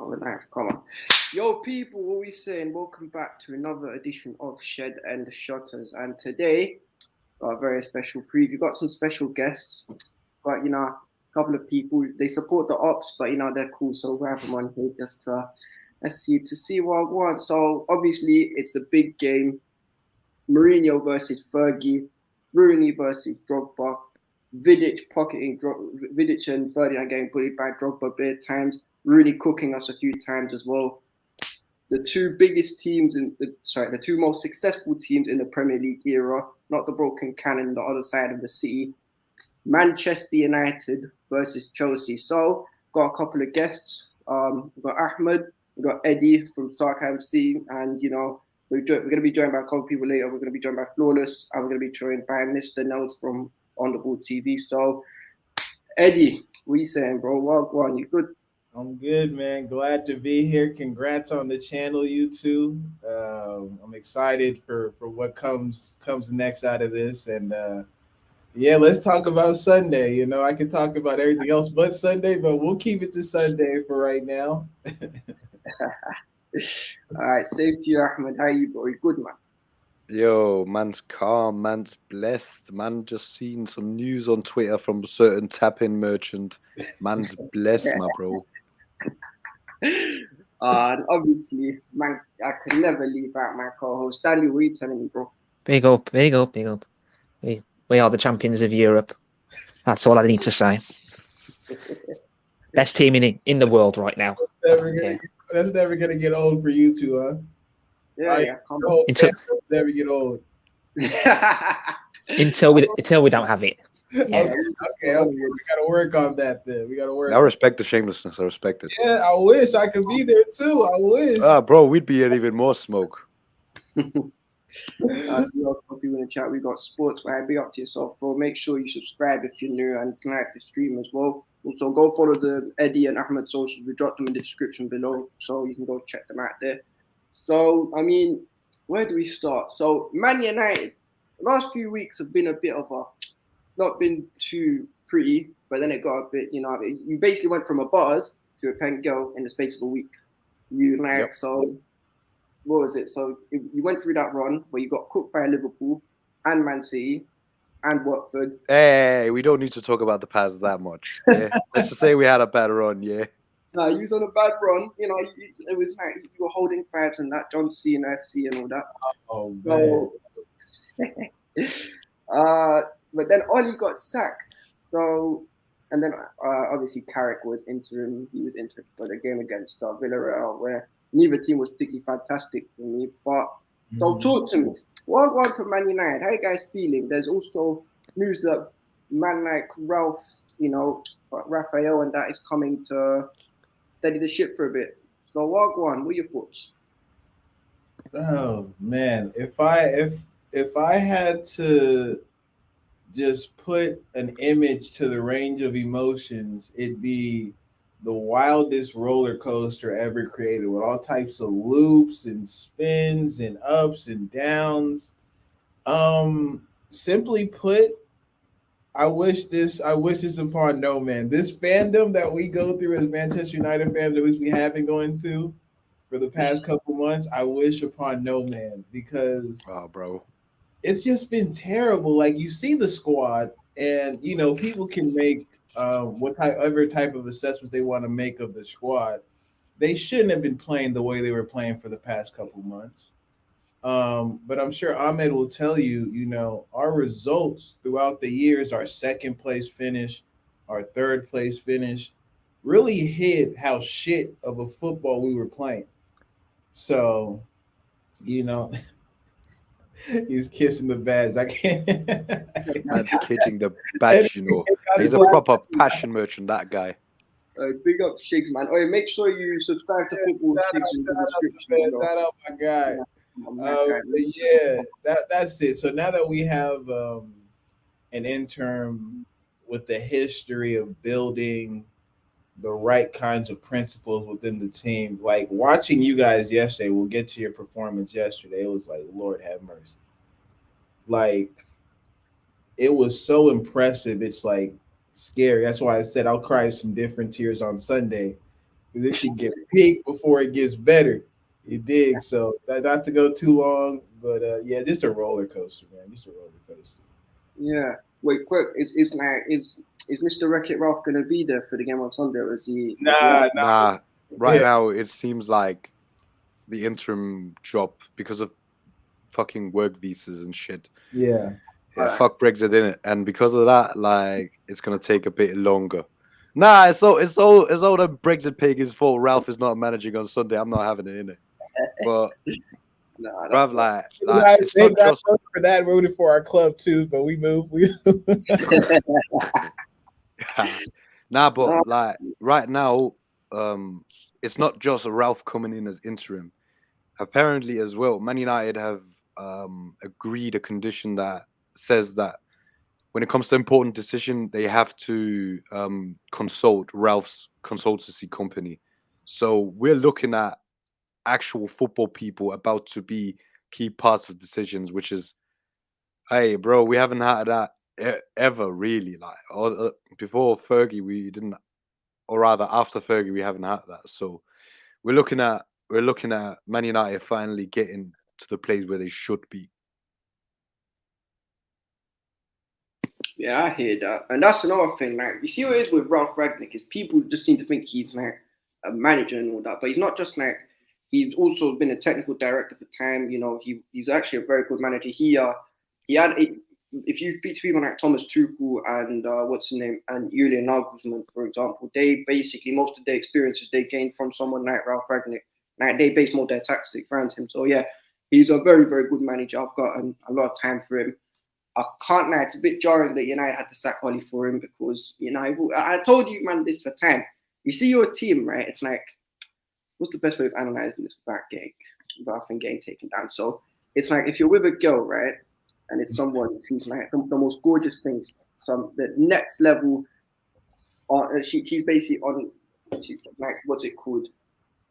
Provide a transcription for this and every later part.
Oh, nice. Come on. Yo, people, what we saying? Welcome back to another edition of Shed and Shutters. And today, got a very special preview. Got some special guests. Got, a couple of people. They support the ops, but, they're cool. So we have them on here just to, to see what I want. So, obviously, it's the big game. Mourinho versus Fergie. Rooney versus Drogba. Vidic pocketing Vidic and Ferdinand getting bullied by Drogba bare times. Rooney cooking us a few times as well. The two biggest teams the two most successful teams in the Premier League era, not the broken cannon on the other side of the city. Manchester United versus Chelsea. So, got a couple of guests. We've got Ahmed, we've got Eddie from Sarcasm City, and we're going to be joined by a couple of people later. We're going to be joined by Flawless, and we're going to be joined by Mr. Nels from Onth3balltv. So, Eddie, what are you saying, bro? Well, go on, you good? I'm good, man. Glad to be here. Congrats on the channel, you two. I'm excited for what comes next out of this. And yeah, let's talk about Sunday. I can talk about everything else but Sunday, but we'll keep it to Sunday for right now. All right, same to you, Ahmed. How are you, bro? You good, man? Yo, man's calm, man's blessed. Man just seen some news on Twitter from a certain tap-in merchant. Man's blessed, my bro. And obviously, man, I could never leave out my co-host. Stanley, what are you telling me, bro? Big up, big up, big up. We are the champions of Europe. That's all I need to say. Best team in the world right now. That's never gonna get old for you two, huh? Yeah. Never get old. until we don't have it. Yeah. Okay. We gotta work on that then. We gotta work. I respect the shamelessness. I respect it. Yeah, I wish I could be there too. I wish. Bro, we'd be in even more smoke. So we got people in the chat. We got Sports. Right, be up to yourself, bro. Make sure you subscribe if you're new and like the stream as well. Also, go follow the Eddie and Ahmed socials. We dropped them in the description below, so you can go check them out there. So, where do we start? So, Man United, the last few weeks have been a bit of it's not been too pretty, but then it got a bit, you basically went from a buzz to a pen girl in the space of a week. Yep. So, what was it? So, you went through that run where you got cooked by Liverpool and Man City and Watford. Hey, we don't need to talk about the past that much. Yeah? Let's just say we had a bad run, yeah. No, you was on a bad run. It was like you were holding fives and that John Cena FC and all that. Oh man. But then Oli got sacked. So, and then obviously Carrick was interim. He was interim for the game against Villarreal, where neither team was particularly fantastic for me. But so talk to me. What was for Man United? How are you guys feeling? There's also news that man like Raphael and that is coming to steady the ship for a bit. So what are your thoughts? Oh man, if I had to just put an image to the range of emotions, it'd be the wildest roller coaster ever created with all types of loops and spins and ups and downs. Simply put, I wish this upon no man. This fandom that we go through as Manchester United fans, at least we have been going to for the past couple months, I wish upon no man, because bro, it's just been terrible. Like, you see the squad, and people can make whatever type of assessments they want to make of the squad. They shouldn't have been playing the way they were playing for the past couple months. But I'm sure Ahmed will tell you, our results throughout the years, our second place finish, our third place finish, really hid how shit of a football we were playing. So, he's kissing the badge. I can't. That's kissing the badge, He's a proper passion merchant, that guy. Big up Shigs, man. Oh, make sure you subscribe to Football Shigs in the description. Shout out my guy. Yeah, that's it. So now that we have an intern with the history of building the right kinds of principles within the team, like watching you guys yesterday, we'll get to your performance yesterday. It was like, Lord have mercy. Like, it was so impressive. It's like scary. That's why I said I'll cry some different tears on Sunday, because it can get peak before it gets better. You dig? So not to go too long, but yeah, just a roller coaster, man. Just a roller coaster. Yeah. Wait, quick. Is Mr. Wreck-It Ralph gonna be there for the game on Sunday, or is he? Nah. Nah, right Yeah. now it seems like the interim job because of fucking work visas and shit. Yeah. Yeah, Alright. fuck Brexit in it, and because of that, like it's gonna take a bit longer. Nah, it's all the Brexit pig's fault. Ralph is not managing on Sunday. I'm not having it in it. But Nah, that's bruv, not. like it's They not got just for that rooted for our club too, but we moved. nah, but No, like right now, it's not just Ralph coming in as interim. Apparently, as well, Man United have agreed a condition that says that when it comes to important decision, they have to consult Ralph's consultancy company. So we're looking at actual football people about to be key parts of decisions, which is, hey, bro, we haven't had that ever really. Like, before Fergie, we didn't, or rather after Fergie, we haven't had that. So we're looking at Man United finally getting to the place where they should be. yeah, I hear that, and that's another thing. Like, you see what it is with Ralph Ragnick is people just seem to think he's like a manager and all that, but he's not just like. He's also been a technical director for time. You know, he's actually a very good manager. He had if you speak to people like Thomas Tuchel and what's his name and Julian Nagelsmann, for example, they basically most of their experiences they gained from someone like Ralph Ragnick. Like they base more their tactics around him. So yeah, he's a very very good manager. I've got a lot of time for him. I can't lie, it's a bit jarring that United had to sack Holly for him because I told you man this for time. You see your team, right? It's like what's the best way of analyzing this without getting taken down? So it's like if you're with a girl, right, and it's someone who's like the most gorgeous things, the next level. She's basically on. She's like what's it called?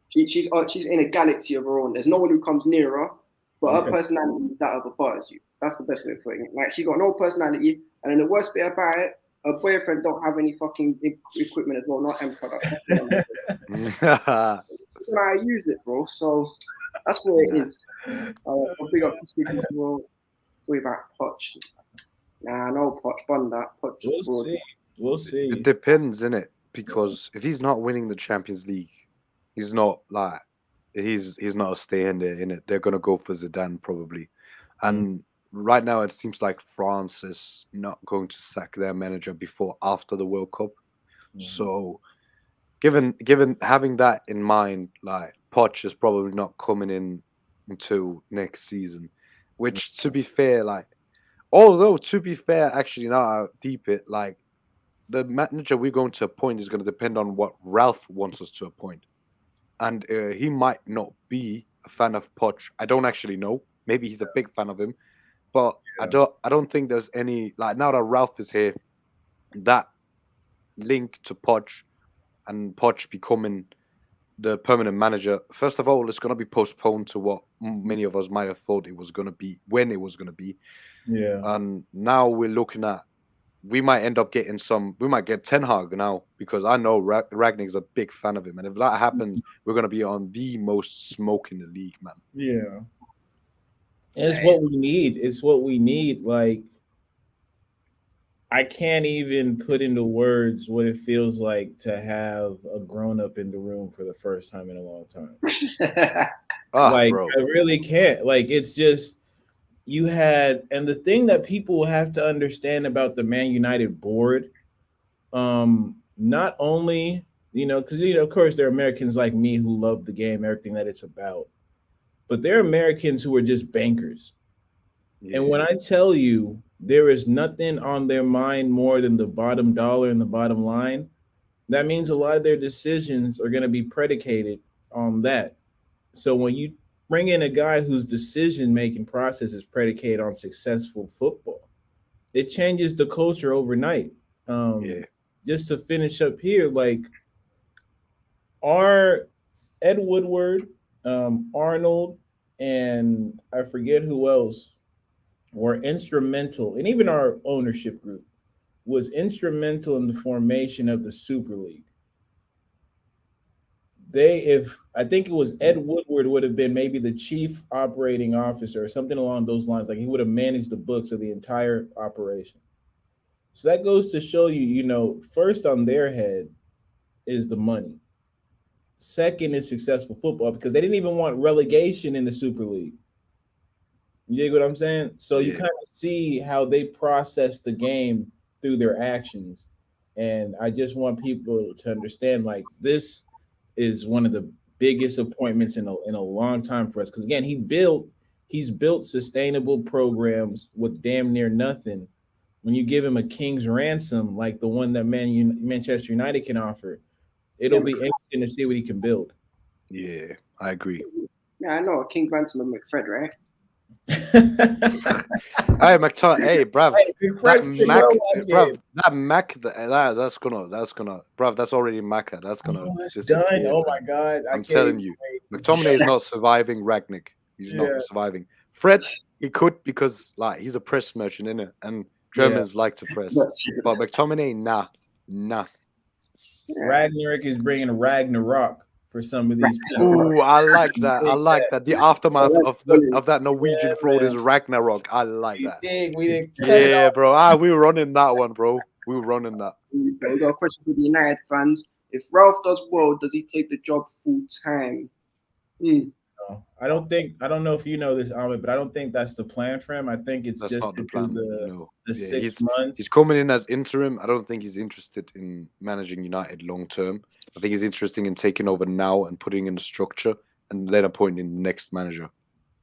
She's in a galaxy of her own. There's no one who comes near her, but her personality is that of a buzz. You. That's the best way of putting it. Like she got no personality, and then the worst bit about it, her boyfriend don't have any fucking equipment as well, not end product. I use it, bro. So that's what it is. Big up to Steve as well. Worry about Poch. Nah, no Poch. Bun that. Poch. We'll see. It depends, innit? Because if he's not winning the Champions League, he's not like he's not staying there, innit? They're gonna go for Zidane probably. And right now it seems like France is not going to sack their manager before after the World Cup. So given having that in mind, like Poch is probably not coming in until next season. Which to be fair, actually now I deep it, like the manager we're going to appoint is going to depend on what Ralph wants us to appoint. And he might not be a fan of Poch. I don't actually know. Maybe he's a big fan of him. But I don't think there's any, like, now that Ralph is here, that link to Poch and Poch becoming the permanent manager, first of all, it's going to be postponed to what many of us might have thought it was going to be, when it was going to be. Yeah. And now we're looking at, we might end up getting we might get Ten Hag now, because I know Ragnick's a big fan of him. And if that happens, we're going to be on the most smoke in the league, man. Yeah. And it's what we need. It's what we need. Like, I can't even put into words what it feels like to have a grown up in the room for the first time in a long time. Bro. I really can't. Like, it's just and the thing that people have to understand about the Man United board, not only, because, of course, there are Americans like me who love the game, everything that it's about, but there are Americans who are just bankers. Yeah. And when I tell you there is nothing on their mind more than the bottom dollar and the bottom line, that means a lot of their decisions are going to be predicated on that. So when you bring in a guy whose decision-making process is predicated on successful football, it changes the culture overnight. Just to finish up here, like, our Ed Woodward, Arnold, and I forget who else were instrumental, and even our ownership group was instrumental in the formation of the Super League. I think it was Ed Woodward would have been maybe the chief operating officer or something along those lines. Like he would have managed the books of the entire operation. So that goes to show you, first on their head is the money. Second is successful football because they didn't even want relegation in the Super League. You dig what I'm saying? So you kind of see how they process the game through their actions. And I just want people to understand, like, this is one of the biggest appointments in a long time for us. Because again, he's built sustainable programs with damn near nothing. When you give him a king's ransom, like the one that Manchester United can offer, it'll be interesting to see what he can build. Yeah, I agree. Yeah, I know. King Ransom and McFred, right? Hey, bruv, that's already Macca. That's gonna. Done. Oh my God! I'm telling you, McTominay is not surviving Ragnick. He's not surviving. Fred, he could because like he's a press merchant, innit? And Germans like to press. But McTominay, nah. Ragnarok is bringing Ragnarok for some of these people. Ooh, I like that. I like that. The aftermath of that Norwegian fraud is Ragnarok. I like that. We didn't yeah, bro. We were running that one, bro. We were running that. We got a question for the United fans. If Ralph does well, does he take the job full time? No, I don't know if you know this, Ahmed, but I don't think that's the plan for him. I think it's just not the plan. The 6 months. He's coming in as interim. I don't think he's interested in managing United long term. I think he's interested in taking over now and putting in the structure and then appointing the next manager.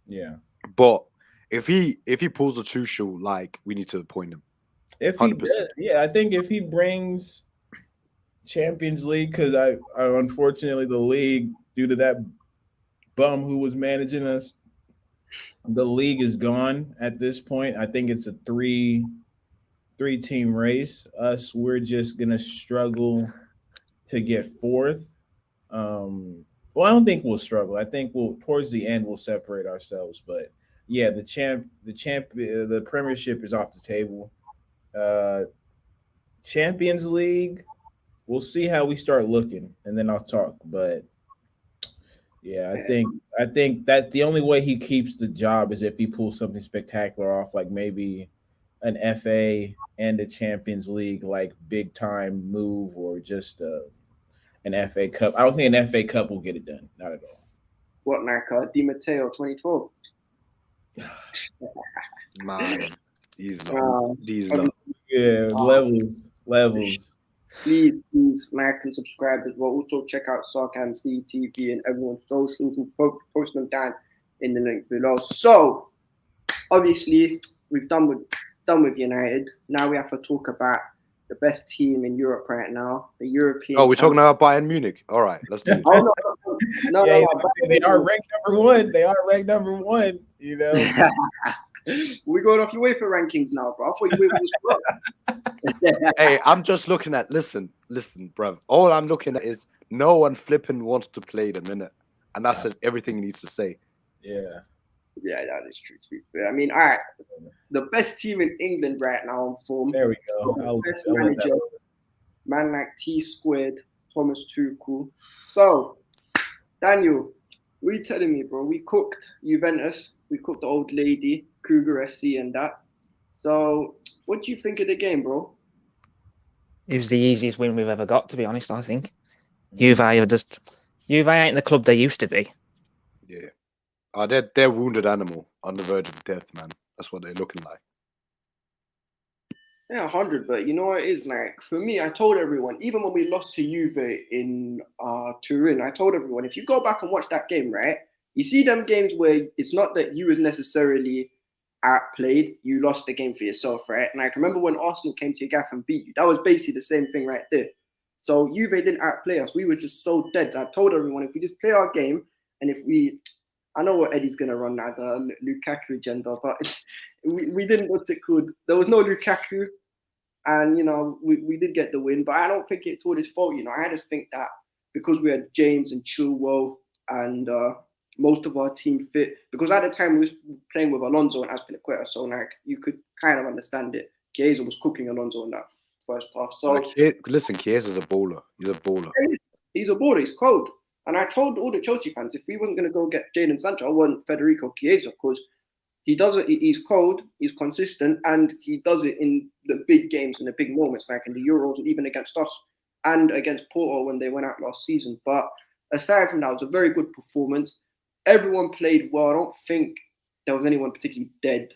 Yeah. But if he pulls a Tuchel, like we need to appoint him. If he does, I think if he brings Champions League, because I unfortunately the league, due to that bum who was managing us, the league is gone at this point. I think it's a three-team race. We're just gonna struggle to get fourth. Well, I don't think we'll struggle. I think towards the end we'll separate ourselves. But yeah, the Premiership is off the table. Champions League, we'll see how we start looking, and then I'll talk. But yeah, I think that the only way he keeps the job is if he pulls something spectacular off, like maybe an FA and a Champions League, like big time move, or just an FA Cup. I don't think an FA Cup will get it done. Not at all. What, like Di Matteo 2012? Man, these lot. Yeah, levels. Please like and subscribe as well. Also check out Sarcasm City TV and everyone's socials. We'll post them down in the link below. So obviously we've done with United. Now we have to talk about the best team in Europe right now, the European. Oh, we're talking about Bayern Munich. All right, let's do it. No, they are ranked number one. They are ranked number one. You know, we're going off your UEFA rankings now, bro. I thought you were. Hey, I'm just looking at. Listen, bro. All I'm looking at is no one flipping wants to play them, innit? And that says everything he needs to say. Yeah. Yeah, that is true. To be fair, I mean, all right, the best team in England right now on form. There we go. Best manager, man like T-Squared, Thomas Tuchel. So, Daniel, what are you telling me, bro? We cooked Juventus, we cooked the old lady, Cougar FC, and that. So, what do you think of the game, bro? It was the easiest win we've ever got, to be honest. I think Juve ain't the club they used to be. Yeah. They're wounded animal on the verge of death, man. That's what they're looking like. Yeah, 100. But you know what it is like? For me, I told everyone, even when we lost to Juve in Turin, I told everyone, if you go back and watch that game, right, you see them games where it's not that you was necessarily outplayed, you lost the game for yourself, right? And I remember when Arsenal came to your gaff and beat you, that was basically the same thing right there. So Juve didn't outplay us. We were just so dead. I told everyone, if we just play our game, and if we... I know what Eddie's going to run now, the Lukaku agenda, but we didn't, what's it called? There was no Lukaku, and, you know, we did get the win, but I don't think it's all his fault, you know. I just think that because we had James and Chilwell and most of our team fit, because at the time we was playing with Alonso and Azpilicueta, so, like, you could kind of understand it. Chiesa was cooking Alonso in that first half. So listen, Chiesa's a baller. He's a baller. He's a baller. He's cold. And I told all the Chelsea fans, if we weren't going to go get Jadon Sancho, I want Federico Chiesa, because he does it. He's cold, he's consistent, and he does it in the big games, in the big moments, like in the Euros, even against us and against Porto when they went out last season. But aside from that, it was a very good performance. Everyone played well. I don't think there was anyone particularly dead.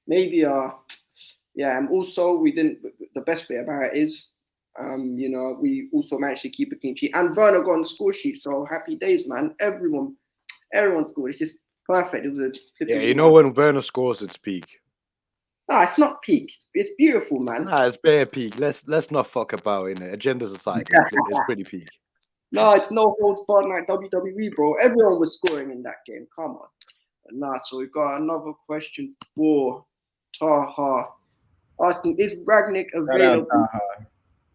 Maybe, yeah. And also, we didn't. The best bit about it is, we also managed to keep a clean sheet, and Werner got on the score sheet. So happy days, man! Everyone scored. It's just perfect. It was a when Werner scores, it's peak. No, it's not peak. It's beautiful, man. Nah, it's bare peak. Let's not fuck about in it. Agendas aside, it's pretty peak. No, it's no holds barred like WWE, bro. Everyone was scoring in that game. Come on. Nah, so we've got another question for Taha. Asking, is Ragnick available?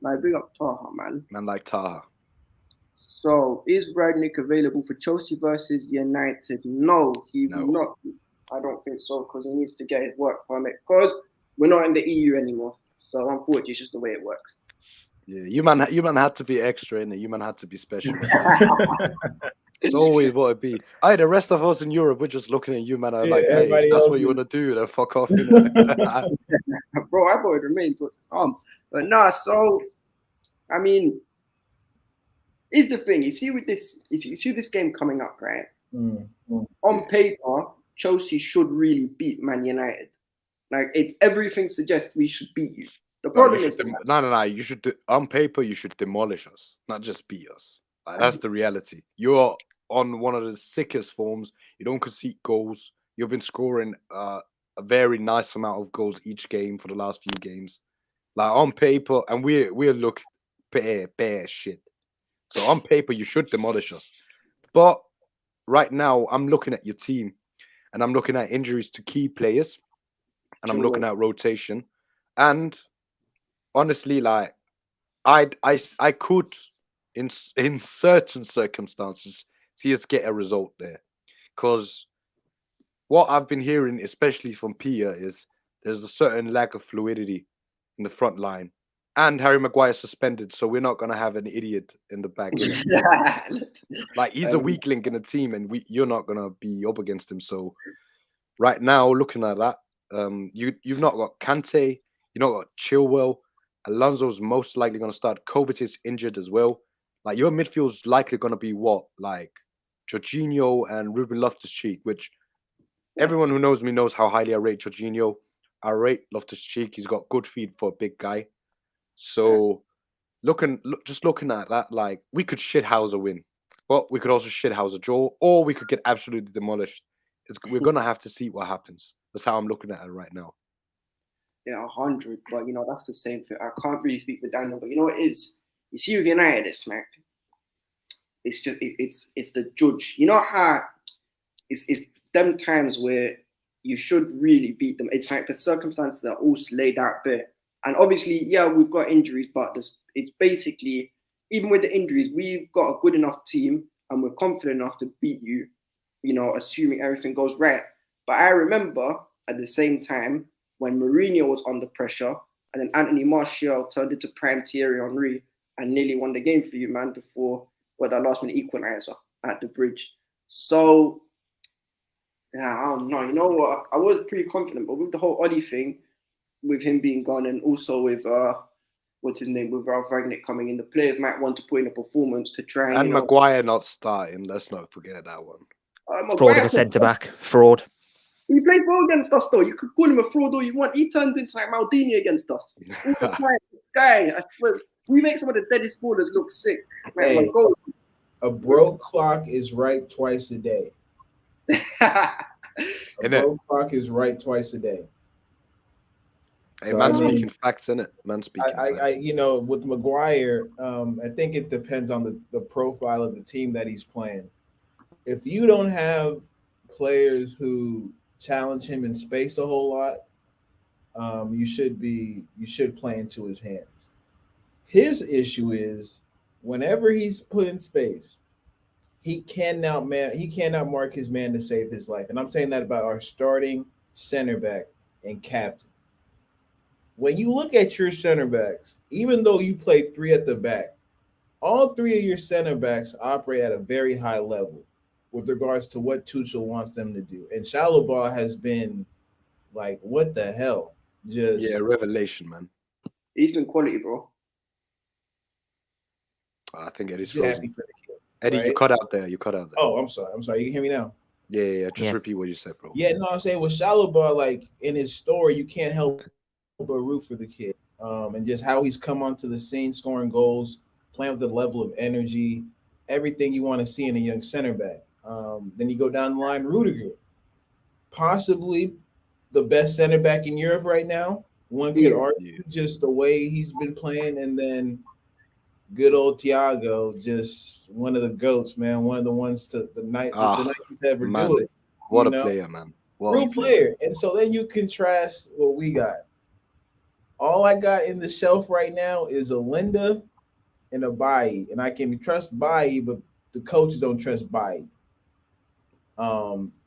Like, bring up Taha, man. Man like Taha. So, is Ragnick available for Chelsea versus United? No, he will not. I don't think so, because he needs to get his work permit, because we're not in the EU anymore. So, unfortunately, it's just the way it works. Yeah, you man had to be extra in it. You man had to be special. It's always what it be. The rest of us in Europe, we're just looking at you, man. Like, hey, if that's what you want to do, then fuck off. Bro, I thought it remains what's come. But nah, so, I mean, is the thing, you see this game coming up, right? On paper, Chelsea should really beat Man United. Like, if everything suggests we should beat you. The problem is no. You should on paper you should demolish us, not just beat us. Like, that's the reality. You're on one of the sickest forms. You don't concede goals. You've been scoring a very nice amount of goals each game for the last few games. Like, on paper, and we're look bare shit. So on paper you should demolish us. But right now I'm looking at your team, and I'm looking at injuries to key players, and I'm looking at rotation, and honestly, like, I could, in certain circumstances, see us get a result there, because what I've been hearing, especially from Pia, is there's a certain lack of fluidity in the front line, and Harry Maguire suspended, so we're not gonna have an idiot in the back. Like, he's a weak link in the team, and you're not gonna be up against him. So right now, looking at that, you've not got Kante, you've not got Chilwell. Alonso's most likely going to start. Kovacic is injured as well. Like, your midfield's likely going to be what? Like, Jorginho and Ruben Loftus-Cheek, which everyone who knows me knows how highly I rate Jorginho. I rate Loftus-Cheek. He's got good feet for a big guy. So, just looking at that, like, we could shithouse a win, but we could also shithouse a draw, or we could get absolutely demolished. We're going to have to see what happens. That's how I'm looking at it right now. Yeah, 100. But, that's the same thing. I can't really speak for Daniel, but what it is? You see with United, it's just, it's the judge. You know how it's them times where you should really beat them. It's like the circumstances that are all laid out there. And obviously, yeah, we've got injuries, but it's basically, even with the injuries, we've got a good enough team, and we're confident enough to beat you, assuming everything goes right. But I remember at the same time, when Mourinho was under pressure, and then Anthony Martial turned into prime Thierry Henry and nearly won the game for you, man, before that last minute equalizer at the bridge. So, yeah, I don't know. You know what? I was pretty confident, but with the whole Oli thing, with him being gone, and also with what's his name, with Ralph Rangnick coming in, the players might want to put in a performance to try and Maguire not starting. Let's not forget that one. Fraud of a centre back. Fraud. He played well against us, though. You could call him a fraud all you want. He turned into like Maldini against us all the time. This guy, I swear, we make some of the deadest ballers look sick. Man, hey, a broke clock is right twice a day. A broke clock is right twice a day. Hey, so, man, speaking facts, innit? Man, speaking facts. With Maguire, I think it depends on the profile of the team that he's playing. If you don't have players who challenge him in space a whole lot, you should play into his hands. His issue is whenever he's put in space, he cannot mark his man to save his life. And I'm saying that about our starting center back and captain. When you look at your center backs, even though you play three at the back, all three of your center backs operate at a very high level with regards to what Tuchel wants them to do. And Shalobah has been like, what the hell? Just Yeah, revelation, man. He's been quality, bro. I think Eddie's happy frozen. for the kid. Eddie, right? you cut out there. You cut out there. Oh, I'm sorry. You can hear me now? Yeah. Just Yeah. repeat what you said, bro. Yeah, no, I'm saying with Shalobah, like in his story, you can't help but root for the kid. And just how he's come onto the scene, scoring goals, playing with the level of energy, everything you want to see in a young center back. Then you go down the line, Rudiger, possibly the best center back in Europe right now. One could argue just the way he's been playing, and then good old Thiago, just one of the goats, man. One of the ones the nicest to ever do it. What a player, man. Real player. And so then you contrast what we got. All I got in the shelf right now is a Linda and a Bailly. And I can trust Bailly, but the coaches don't trust Bailly.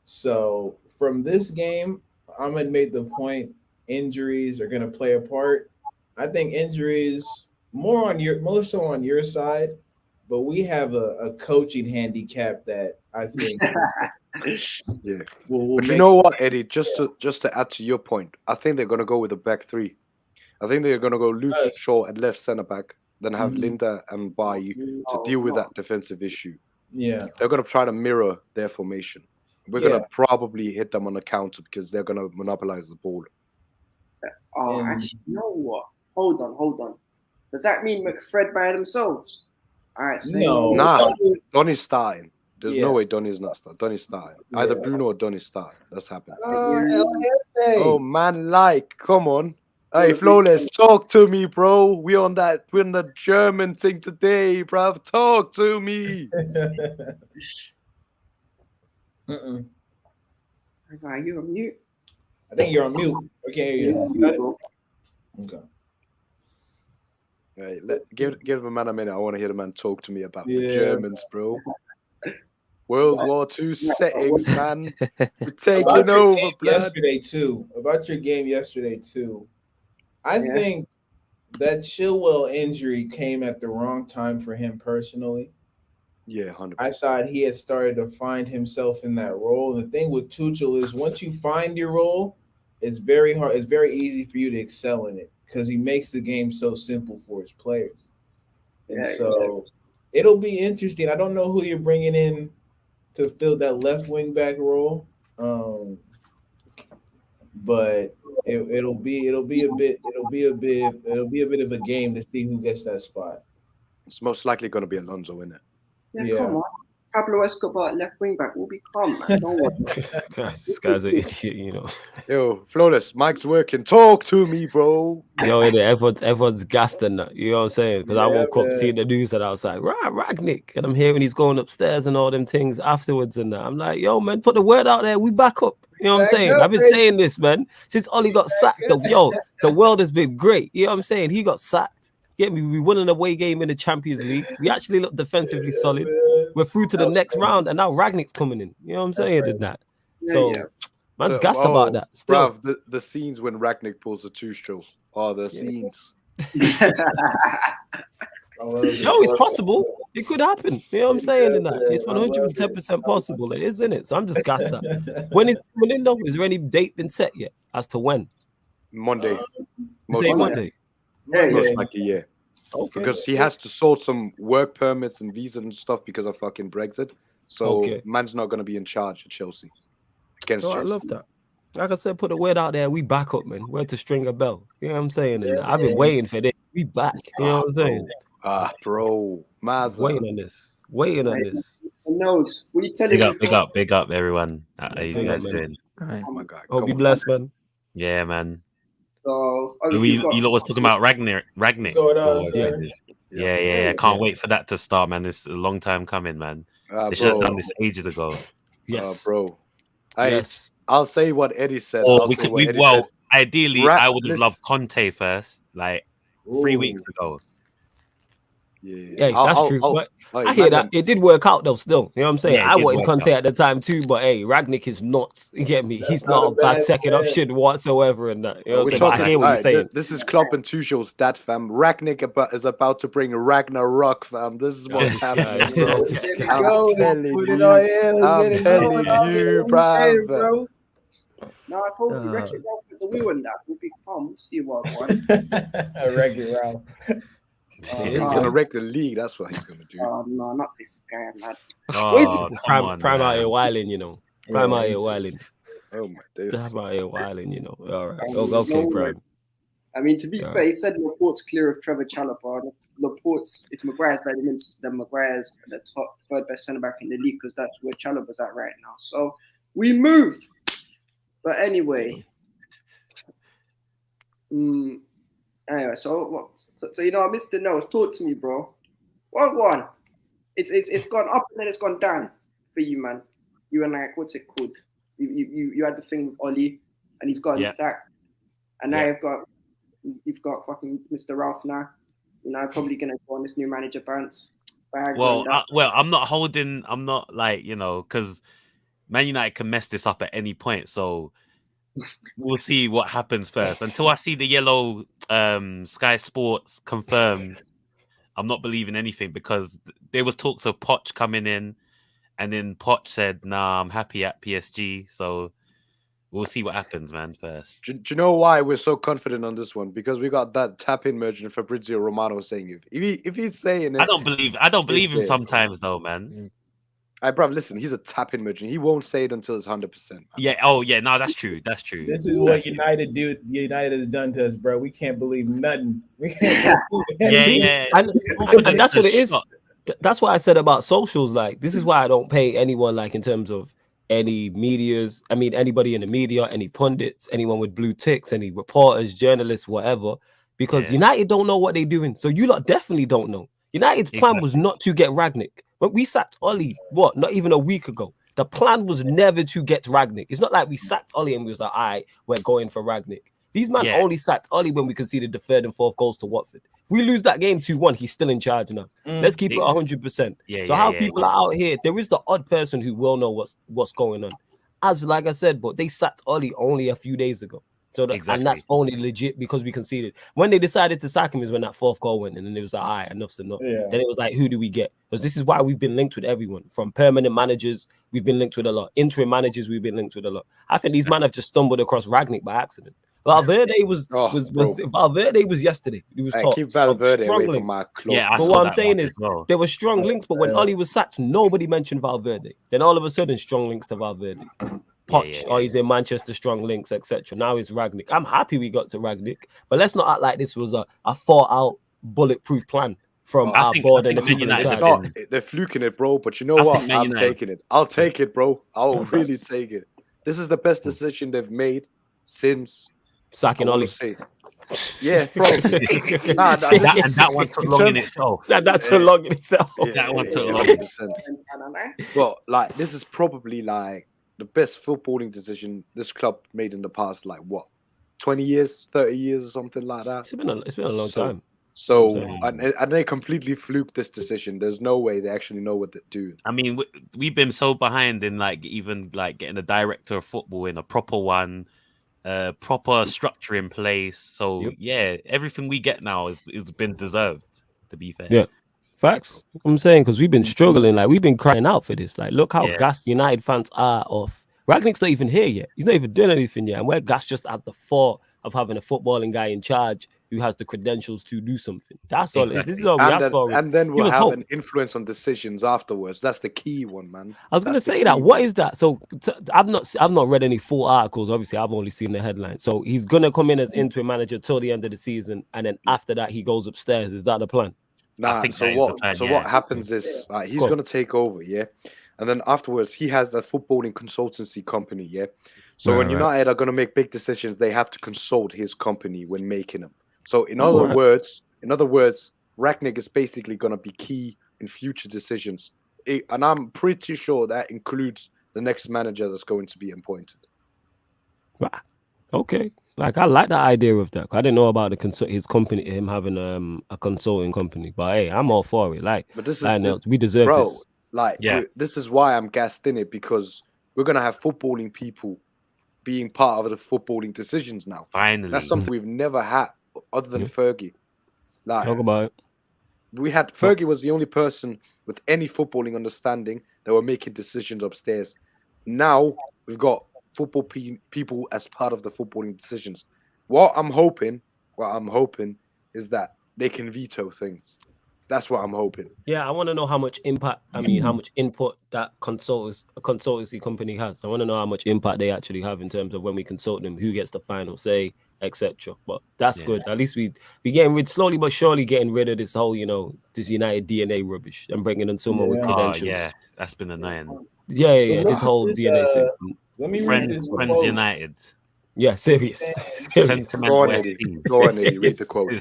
So from this game, I'm gonna make the point injuries are gonna play a part. I think injuries more so on your side, but we have a coaching handicap that I think yeah. But you know what, Eddie? Just to add to your point, I think they're gonna go with a back three. I think they're gonna go Luke Shaw at left center back, then have Linda and Bailly to deal with that defensive issue. Yeah, they're gonna try to mirror their formation. We're gonna probably hit them on the counter because they're gonna monopolize the ball. Actually, you know what? Hold on. Does that mean McFred by themselves? All right. No. Nah, Donny's starting. There's no way Donny's not starting. Donny's starting. Either Bruno or Donny's starting. That's happening. Oh man, come on. Hey, Flawless, talk to me, bro. We're on the German thing today, bruv. Talk to me. Are you on mute? I think you're on mute. Okay, you okay. Right, give the man a minute. I want to hear the man talk to me about the Germans, bro. World War II settings, man. We're taking over, blood. About your game yesterday, too. I think that Chilwell injury came at the wrong time for him personally. Yeah, 100%. I thought he had started to find himself in that role. And the thing with Tuchel is once you find your role, it's very hard. It's very easy for you to excel in it because he makes the game so simple for his players. And it'll be interesting. I don't know who you're bringing in to fill that left wing back role, but it'll be a bit of a game to see who gets that spot. It's most likely going to be Alonso, isn't it? Yeah, come on. Pablo Escobar, left wing back, will be calm, man. Don't worry. This guy's an idiot, you know. Yo, Flawless, Mike's working. Talk to me, bro. Yo, everyone's gassed and that. You know what I'm saying? Because I woke up seeing the news and I was like, right, Ragnick. And I'm hearing he's going upstairs and all them things afterwards and that. I'm like, yo, man, put the word out there. We back up. You know what I'm saying? I've been saying this, man, since Ollie got sacked. Yo, the world has been great. You know what I'm saying? He got sacked. Get me? We won an away game in the Champions League. We actually look defensively solid. We're through to the next round, and now Ragnick's coming in. You know what I'm saying? Did that. So, man's gassed about that. Still, bruv, the scenes when Ragnick pulls the two-stroke are the scenes. No, it's possible. It could happen. You know what I'm saying? In that, it's 110% possible. It is, isn't it? So I'm just gassed up. When is coming in though? Is there any date been set yet as to when? Monday. Monday. Most likely, yeah. Okay. Because he has to sort some work permits and visas and stuff because of fucking Brexit. So man's not going to be in charge at Chelsea. Against Chelsea. I love that. Like I said, put the word out there. We back up, man. Word to string a bell. You know what I'm saying? I've been waiting for this. We back. You know what I'm saying? Bro. Mazza. Waiting on this. Nose. What are you telling me? Big up, everyone. How you guys doing? Oh my God. Hope you blessed, man. Yeah, man. So you lot was talking about Ragnick. Yeah. Can't wait for that to start, man. This is a long time coming, man. They should have done this ages ago. Yes, bro. Yes. I'll say what Eddie said. Ideally, I would have loved Conte first, like 3 weeks ago. Yeah, Hey, that's true. But I hear that it did work out though. Still, you know what I'm saying? Yeah, I wanted Conte at the time too, but hey, Ragnick is not. You get me? He's not a bad second option whatsoever, and that. You know what I'm saying? But I hear what you're saying. This is Klopp and Tuchel's dad, fam. Ragnick is about to bring Ragnarok, fam. This is what's happening, bro. I'm telling you, bro. No, I told you, Wreck-It Ralph with the wheel and that will be calm. We'll see what one. Wreck-It Ralph. He's gonna wreck the league. That's what he's gonna do. Oh no, not this guy, man. Oh, prime out here wilding, you know. Prime out here wilding. Oh my days. Prime out here wilding, you know. All right. Okay, Prime. I mean, to be fair, he said Laporte's clear of Trevor Chalobah. Laporte's, if Maguire's better than then Maguire's the top third best centre back in the league because that's where Chalobah's at right now. So we move. But anyway, anyway, so what? So you know, Mr. Nose, talk to me, bro. One. It's gone up and then it's gone down for you, man. You and like, what's it called? You had the thing with Ollie, and he's got sacked, and now you've got fucking Mr. Ralph now. You know, probably gonna go on this new manager bounce. Well, I'm not like, you know, because Man United can mess this up at any point, so we'll see what happens first. Until I see the yellow Sky Sports confirmed, I'm not believing anything because there was talks of Poch coming in, and then Poch said, "Nah, I'm happy at PSG." So we'll see what happens, man. First, do you know why we're so confident on this one? Because we got that tap-in merchant Fabrizio Romano saying if he's saying it, I don't believe him sometimes though, man. Bro, listen, he's a tap-in merchant. He won't say it until it's 100%. Yeah. Oh, yeah. No, that's true. That's true. This is what United has done to us, bro. We can't believe nothing. We can't and that's what it is. That's what I said about socials. Like, this is why I don't pay anyone, like, in terms of any medias. I mean, anybody in the media, any pundits, anyone with blue ticks, any reporters, journalists, whatever. Because United don't know what they're doing. So you lot definitely don't know. United's plan was not to get Ragnick. When we sacked Ollie, not even a week ago, the plan was never to get Ragnick. It's not like we sacked Ollie and we was like, all right, we're going for Ragnick. These men only sacked Ollie when we conceded the third and fourth goals to Watford. If we lose that game 2-1, he's still in charge now. Let's keep it 100%. So people are out here, there is the odd person who will know what's going on. As like I said, but they sacked Ollie only a few days ago. So and that's only legit because we conceded. When they decided to sack him is when that fourth goal went in, and it was like, all right, enough's enough. Then it was like, who do we get? Because this is why we've been linked with everyone. From permanent managers, we've been linked with a lot. Interim managers, we've been linked with a lot. I think these men have just stumbled across Ragnick by accident. Valverde was Valverde was yesterday. He was taught keep Valverde strong away links. from my club. Yeah, but what I'm saying is there were strong links, but when Ollie was sacked, nobody mentioned Valverde. Then all of a sudden, strong links to Valverde. Poch, he's in Manchester, strong links, etc. Now it's Ragnick. I'm happy we got to Ragnick, but let's not act like this was a thought out, bulletproof plan from our board and the people in charge. They're fluking it, bro. But you know what? I'm taking it. I'll take it, bro. I'll really take it. This is the best decision they've made since sacking Ollie. Yeah, probably. And that one took long in itself. That took long in itself. That one took long. But like, this is probably like the best footballing decision this club made in the past, like what, 20 years, 30 years, or something like that. It's been a long time. So and they completely fluked this decision. There's no way they actually know what they're doing. I mean, we've been so behind in like even like getting a director of football in a proper one, proper structure in place. So everything we get now is been deserved. To be fair, yeah. Facts. I'm saying because we've been struggling, like we've been crying out for this. Like, look how gassed United fans are off. Ragnick's not even here yet. He's not even doing anything yet, and we're gassed just at the thought of having a footballing guy in charge who has the credentials to do something. That's all. This is all we ask for. And then we'll have an influence on decisions afterwards. That's the key one, man. I was gonna say that. What is that? So I've not read any full articles. Obviously, I've only seen the headline. So he's gonna come in as interim manager till the end of the season, and then after that he goes upstairs. Is that the plan? Nah, what happens is he's going to take over, and then afterwards he has a footballing consultancy company, So when United are going to make big decisions, they have to consult his company when making them. So in other words, Ragnick is basically going to be key in future decisions, and I'm pretty sure that includes the next manager that's going to be appointed. Okay. Like I like the idea of that. I didn't know about his company, him having a consulting company. But hey, I'm all for it. Like, But this is we deserve bro. this. Like, Yeah. this is why I'm gassed in it, because we're gonna have footballing people being part of the footballing decisions now. Finally. That's something we've never had other than Fergie. Like, Talk about it. we had Fergie was the only person with any footballing understanding that were making decisions upstairs. Now we've got football people as part of the footballing decisions. What I'm hoping is that they can veto things. That's what I'm hoping. Yeah, I want to know how much impact. I mean, how much input that consultancy company has. I want to know how much impact they actually have in terms of when we consult them, who gets the final say, etc. But that's good. At least we getting slowly but surely getting rid of this whole, this United DNA rubbish and bringing in someone with credentials. Yeah, that's been annoying. Yeah. This whole DNA thing. Let me read this Friends quote. United. Yeah, serious. Sentimental Go on, Eddie. Read the quote.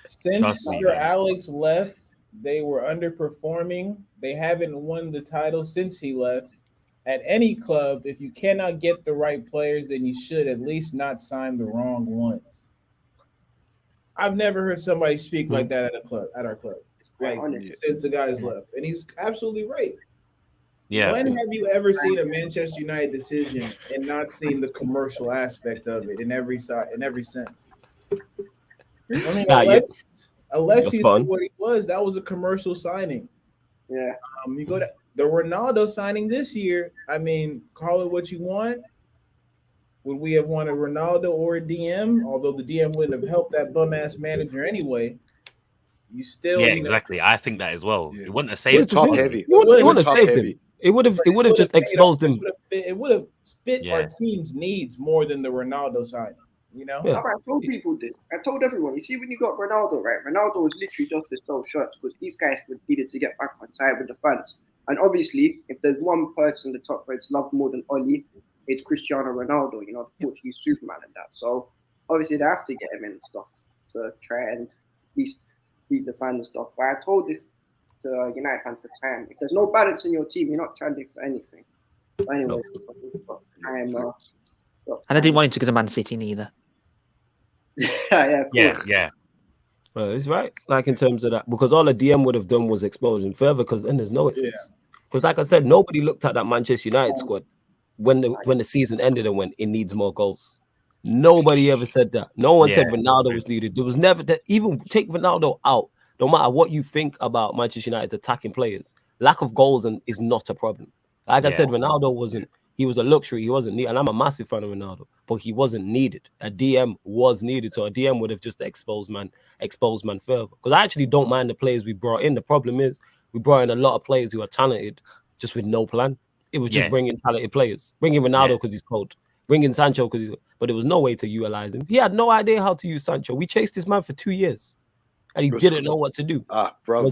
Since Sir Alex left, they were underperforming. They haven't won the title since he left. At any club, if you cannot get the right players, then you should at least not sign the wrong ones. I've never heard somebody speak like that at our club. Like since the guys left. And he's absolutely right. Yeah. When have you ever seen a Manchester United decision and not seen the commercial aspect of it in every sense? I mean, Alexis for what he was, that was a commercial signing. Yeah. You go to the Ronaldo signing this year. I mean, call it what you want. Would we have wanted Ronaldo or a DM? Although the DM wouldn't have helped that bum ass manager anyway. You still, exactly. I think that as well. Yeah. It wouldn't have saved top heavy. It wouldn't have saved him. It would have just exposed him. It would have fit our team's needs more than the Ronaldo signing. Yeah. I told people this. I told everyone. You see, when you got Ronaldo, right? Ronaldo was literally just to sell shirts because these guys needed to get back on side with the fans. And obviously, if there's one person the top Reds love more than Oli, it's Cristiano Ronaldo. The Portuguese Superman and that. So obviously, they have to get him in and stuff to try and at least beat the fans and stuff. But I told this to United fans for time. If there's no balance in your team, you're not chanting for anything. But anyway, and I didn't want him to go to Man City neither. Yeah. Well, he's right. Like in terms of that, because all the DM would have done was expose him further. Because then there's no excuse. Because like I said, nobody looked at that Manchester United squad when the season ended and went, it needs more goals. Nobody ever said that. No one said Ronaldo was needed. There was never that. Even take Ronaldo out. No matter what you think about Manchester United's attacking players, lack of goals is not a problem. Like I said, Ronaldo wasn't. He was a luxury. He wasn't needed. And I'm a massive fan of Ronaldo, but he wasn't needed. A DM was needed. So a DM would have just exposed man further. Because I actually don't mind the players we brought in. The problem is we brought in a lot of players who are talented just with no plan. It was just bringing talented players. Bringing Ronaldo because he's cold. Bringing Sancho but there was no way to utilize him. He had no idea how to use Sancho. We chased this man for 2 years. And he didn't know what to do. Bro,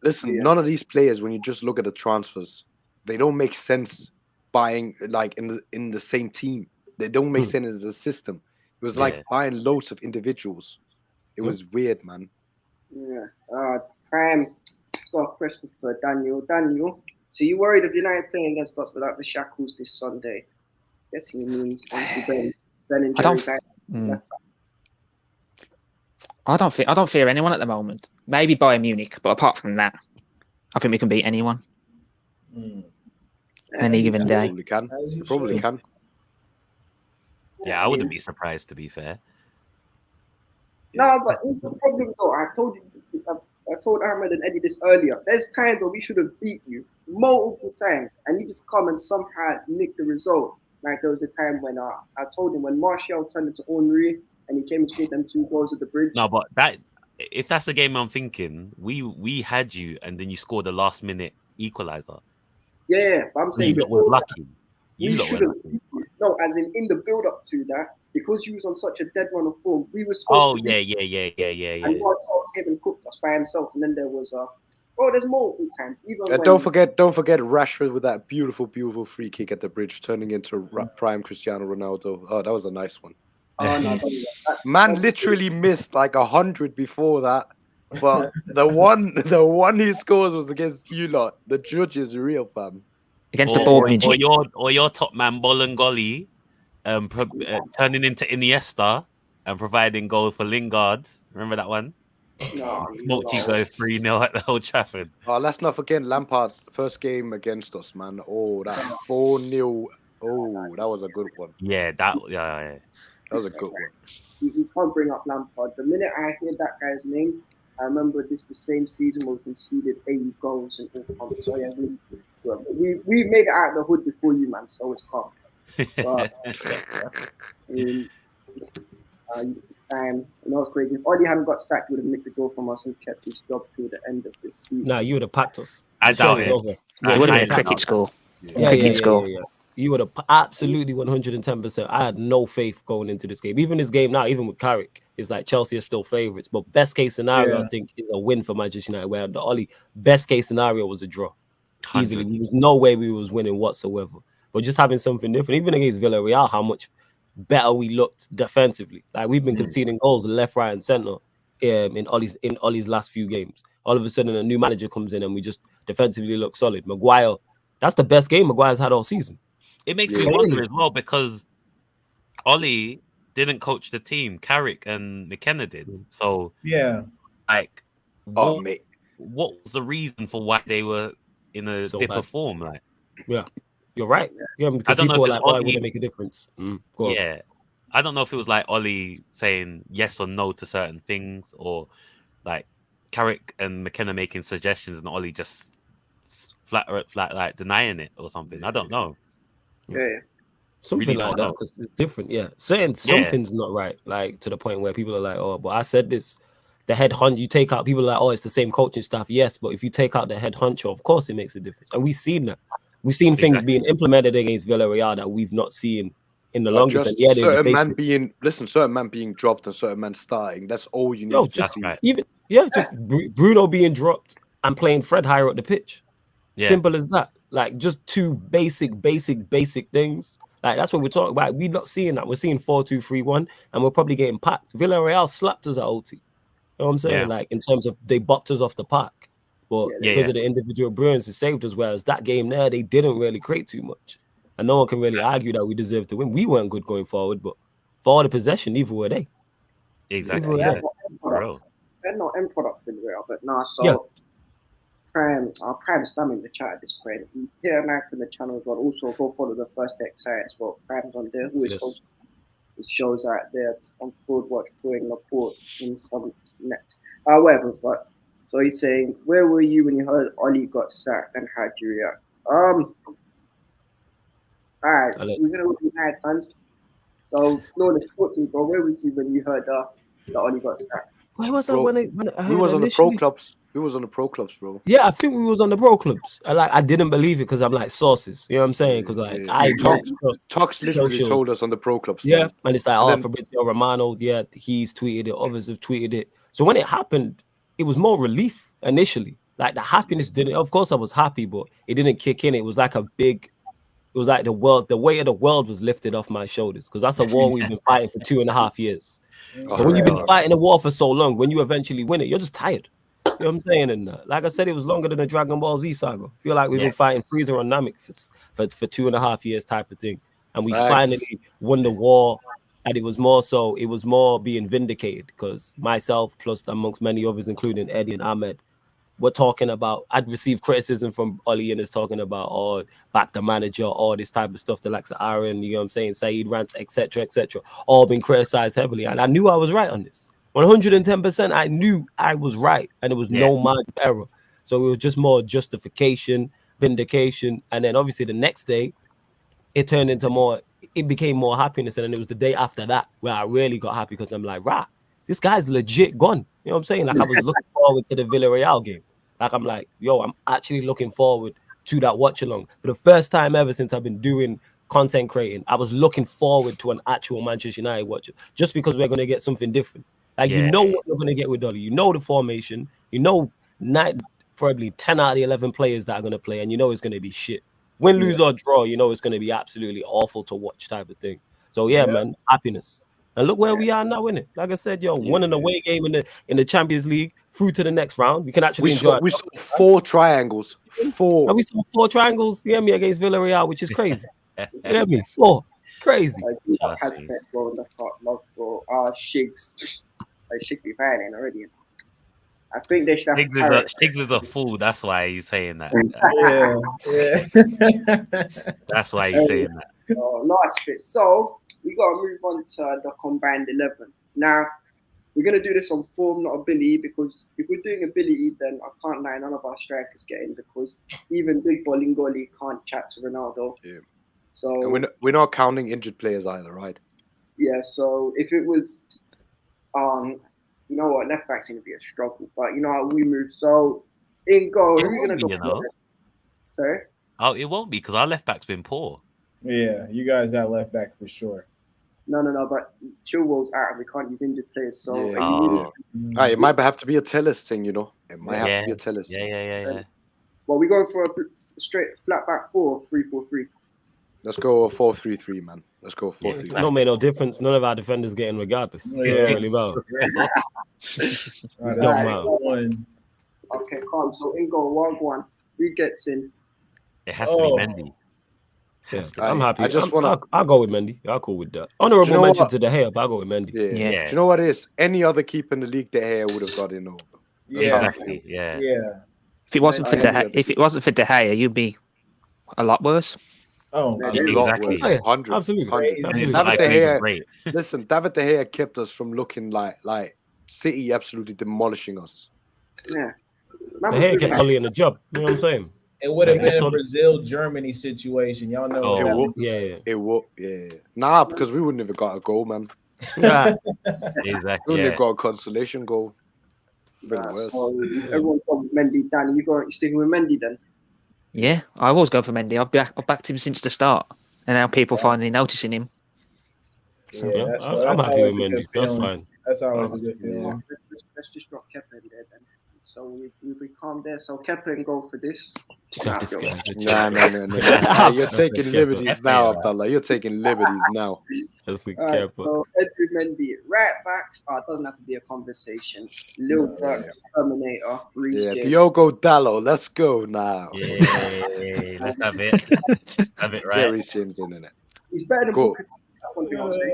listen, none of these players, when you just look at the transfers, they don't make sense buying like in the same team. They don't make sense as a system. It was like buying loads of individuals. It was weird, man. Yeah. Prime, got a question for Daniel. Daniel, so you worried of United playing against us without the shackles this Sunday? Guess he means Ben and Jerry's I don't fear anyone at the moment. Maybe Bayern Munich, but apart from that, I think we can beat anyone. Any given day. Probably can. Yeah, I wouldn't be surprised, to be fair. No, but here's the problem though. I told Ahmed and Eddie this earlier. There's times where we should have beat you multiple times, and you just come and somehow nick the result. Like there was a time when I told him when Martial turned into Henry and he came and scored them 2 goals at the bridge. No, but if that's the game I'm thinking, we had you and then you scored the last minute equalizer. Yeah, but I'm saying you was lucky. You should have. No, as in the build up to that, because you was on such a dead run of form, we were supposed to. Yeah. And Martial came and cooked us by himself, and then there was there's multiple times. Even don't forget Rashford with that beautiful free kick at the bridge, turning into prime Cristiano Ronaldo. Oh, that was a nice one. Oh no, man literally missed like 100 before that, but the one he scores was against you lot. The judge is real, fam. Against the ball or your top man Bolingoli turning into Iniesta and providing goals for Lingard. Remember that one? No, Smoked you guys 3-0 at the Old Trafford. Oh, let's not forget Lampard's first game against us, man. Oh, that 4-0. Oh, that was a good one. Yeah, that was a good one. You can't bring up Lampard. The minute I hear that guy's name, I remember this the same season where we conceded 80 goals in all comps. So yeah, we made it out of the hood before you, man. So it's calm. But, you know what's crazy? If Ollie hadn't got sacked, he would have nicked the goal from us and kept his job till the end of the season. Nah, you would have packed us. I doubt it. It would have been a cricket score. Yeah. You would have absolutely 110%. I had no faith going into this game. Even this game now, even with Carrick, it's like Chelsea are still favourites. But best case scenario, I think, is a win for Manchester United. Where the Ollie best case scenario was a draw. 100. Easily, there was no way we was winning whatsoever. But just having something different, even against Villarreal, how much better we looked defensively. Like we've been conceding goals left, right, and centre in Ollie's last few games. All of a sudden, a new manager comes in and we just defensively look solid. Maguire, that's the best game Maguire's had all season. It makes me wonder as well because Ollie didn't coach the team. Carrick and McKenna did. So like, what was the reason for why they were in a dip of form? Like, you're right. Yeah, because I don't people know are if like, Ollie, it wouldn't make a difference. Yeah, I don't know if it was like Ollie saying yes or no to certain things, or like Carrick and McKenna making suggestions and Ollie just flat like denying it or something. I don't know. Yeah. Something Really like don't that, because it's different. Yeah, something's not right. Like to the point where people are like, oh, but I said this. The head hunch, you take out, people are like, oh, it's the same coaching staff. Yes, but if you take out the head honcho, of course it makes a difference. And we've seen that. We've seen things being implemented against Villarreal that we've not seen in the longest. And certain man being dropped and certain man starting. That's all you need to see. Bruno being dropped and playing Fred higher up the pitch. Yeah. Simple as that. Like just two basic things. Like that's what we're talking about. We're not seeing that. We're seeing 4-2-3-1, and we're probably getting packed. Villarreal slapped us at OT. You know what I'm saying? Yeah. Like in terms of they bopped us off the park. But because of the individual brilliance, it saved us. Whereas that game there, they didn't really create too much. And no one can really argue that we deserve to win. We weren't good going forward, but for all the possession, neither were they. Exactly. They're not end product in real, but no, so Prime spam in the chat at this point. Yeah, man, from the channel as well. Also, go follow the First Deck site as well. Prime's on there. Always posts his shows out there on Fraud Watch, doing report in some net. Whatever, but so he's saying, where were you when you heard Ollie got sacked and how do you react? Alright, we're gonna look at United fans. So, Lord, talk to me, bro. Where was you when you heard that Ollie got sacked? Where was I when I heard we was on the initially? pro clubs. We was on the pro clubs, bro. Yeah, I think we was on the pro clubs. I didn't believe it because I'm like sources. You know what I'm saying? Because I don't trust Talks literally socials. told us on the pro clubs. Yeah, and it's like, then, Fabrizio Romano, he's tweeted it, others have tweeted it. So when it happened, it was more relief initially. Like the happiness didn't, of course I was happy, but it didn't kick in. It was like the weight of the world was lifted off my shoulders because that's a war we've been fighting for 2.5 years. But when you've been fighting a war for so long, when you eventually win it, you're just tired. You know what I'm saying? And like I said, it was longer than the Dragon Ball Z saga. I feel like we've been fighting Frieza and Namek for 2.5 years type of thing. And we finally won the war. And it was more being vindicated because myself, plus amongst many others, including Eddie and Ahmed, were talking about, I'd received criticism from Ollie and is talking about, back the manager, all this type of stuff, the likes of Aaron, you know what I'm saying, Saeed Rants, etc., all been criticized heavily. And I knew I was right on this. 110%, I knew I was right. And it was no margin of error. So it was just more justification, vindication. And then obviously the next day, it turned into it became more happiness. And then it was the day after that where I really got happy because I'm like, this guy's legit gone. You know what I'm saying? Like I was looking forward to the Villarreal game. Like I'm like, I'm actually looking forward to that watch along. For the first time ever since I've been doing content creating, I was looking forward to an actual Manchester United watch. Just because we're going to get something different. Like you know what you're going to get with Dolly. You know the formation. You know probably 10 out of the 11 players that are going to play. And you know it's going to be shit. Win, lose, or draw, you know it's going to be absolutely awful to watch type of thing. So man, happiness. And look where we are now, innit? Like I said, won an away game in the Champions League, through to the next round. We can actually enjoy. We saw 4 triangles. 4. And we saw 4 triangles, against Villarreal, which is crazy. 4. Crazy. Has met, bro. That's not love, bro. Shigs. Shig be violent already. I think they should have Shiggs is a fool. That's why he's saying that. Yeah. That's why he's saying that. Last bit. So we gotta move on to the combined 11. Now we're gonna do this on form, not ability, because if we're doing ability, then I can't lie, none of our strikers get in because even Big Bolingoli can't chat to Ronaldo. Yeah. So and we're not counting injured players either, right? Yeah. So if it was, you know what, left back's gonna be a struggle, but you know how we move. So in goal, who are you gonna go for? Sorry. Oh, it won't be because our left back's been poor. Yeah, you guys got left back for sure. No, but Chilwell's out and we can't use injured players. So it might have to be a Tellus thing, you know. It might have to be a Tellus. Yeah. Well, we going for a straight flat back 4, 3-4-3. Let's go 4-3-3, man. Let's go 4-3-3. Don't make no difference. None of our defenders getting regardless. Yeah. Really well. Okay, calm. So in goal, 1-1. Who gets in? It has to be Mendy. Yeah, I'm happy. I'll go with Mendy. I'll go with that. Honorable mention to De Gea, but I'll go with Mendy. Yeah. Do you know what it is? Any other keeper in the league, De Gea would have got in over. Yeah, exactly. Yeah. If it wasn't for De Gea, you'd be a lot worse. Oh, exactly. 100. Absolutely. David De Gea, listen, David De Gea kept us from looking like City absolutely demolishing us. Yeah. De Gea kept Oli in the job. You know what I'm saying? It would have been a Brazil-Germany situation. Y'all know It would. Yeah. Nah, because we wouldn't have got a goal, man. Yeah. Exactly. We wouldn't have got a consolation goal. So everyone's going with Mendy. Danny, you sticking with Mendy then? Yeah, I always go for Mendy. I've backed him since the start, and now people finally noticing him. So, I'm happy with Mendy. That's fine. That's always a good feeling. Let's just drop Kepa in there then. So we calm there. So Kepa and go for this. No. You're taking liberties now, Abdullah. You're taking liberties now. So Edward Mendy, right back. It doesn't have to be a conversation. Lil Burke, Terminator, Reece James. Diogo Dallo, let's go now. Yeah, let's have it. Have it right. Get Reece James in it. He's better than Booker. That's one thing I'll say.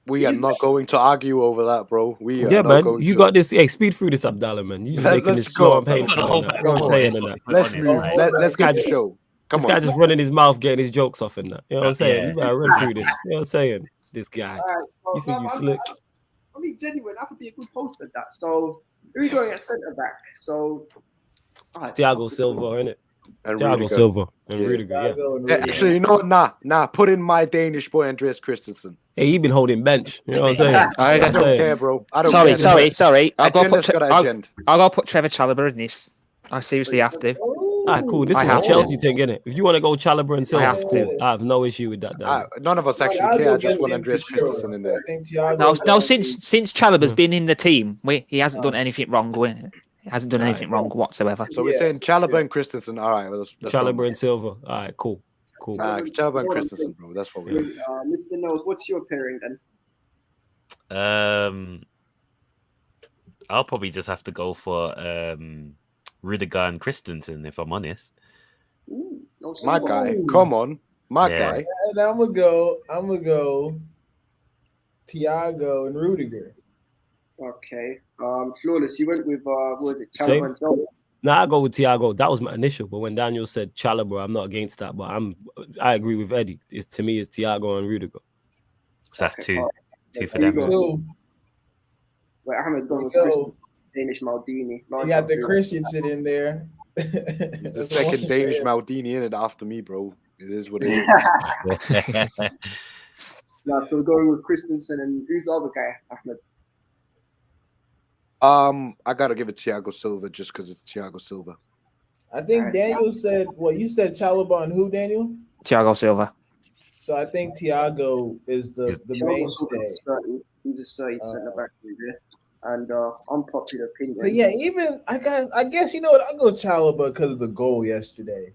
We are not going to argue over that, bro. Man. You got this. Hey, speed through this, Abdallah, man. You're making this slow and painful. Let's move. Let's get the show. This guy just running his mouth, getting his jokes off and that. You know what I'm saying? You better run through this. You know what I'm saying? This guy. You think you slick? I mean, genuine. That would be a good post of that. So, who are we going at centre back? So, Thiago Silva, innit? Thiago Silva and Rudiger, Actually, you know what? Nah. Put in my Danish boy Andreas Christensen. Hey, he been holding bench. You know what I'm saying? I don't care, bro. I don't care. Sorry. I'll go put Trevor Chalobah in this. I seriously have to. Cool. This is a Chelsea thing, innit? If you want to go Chalobah and Silva, cool. I have no issue with that. None of us actually care. I just want Andreas Christensen in there. No, since Chalobah's been in the team, he hasn't done anything wrong. He hasn't done anything wrong whatsoever. So we're saying Chalobah and Christensen. All right. Chalobah and Silva. All right, cool. Chalobah and Christensen, bro. That's what we're doing. Mr. Knowles, what's your pairing then? I'll probably just have to go for Rudiger and Christensen, if I'm honest. Ooh, my guy. Come on. My guy. And I'm gonna go Thiago and Rudiger. Okay. Flawless. You went with what was it? Chalobah and Silva. I go with Thiago. That was my initial, but when Daniel said Chalobah, I'm not against that. But I agree with Eddie. To me, it's Thiago and Rudiger. So that's two for them. Wait, Ahmed's going with Christensen, Danish Maldini. You got the Christensen in there. He's the second Danish Maldini in it after me, bro. It is what it is. So we're going with Christensen and who's the other guy, Ahmed? I gotta give it Thiago Silva just because it's Thiago Silva. I think Daniel said you said Chalobah and who, Daniel? Thiago Silva. So I think Thiago is the mainstay. He's a centre back there. And unpopular opinion. But yeah, even I guess you know what, I'll go Chalobah because of the goal yesterday.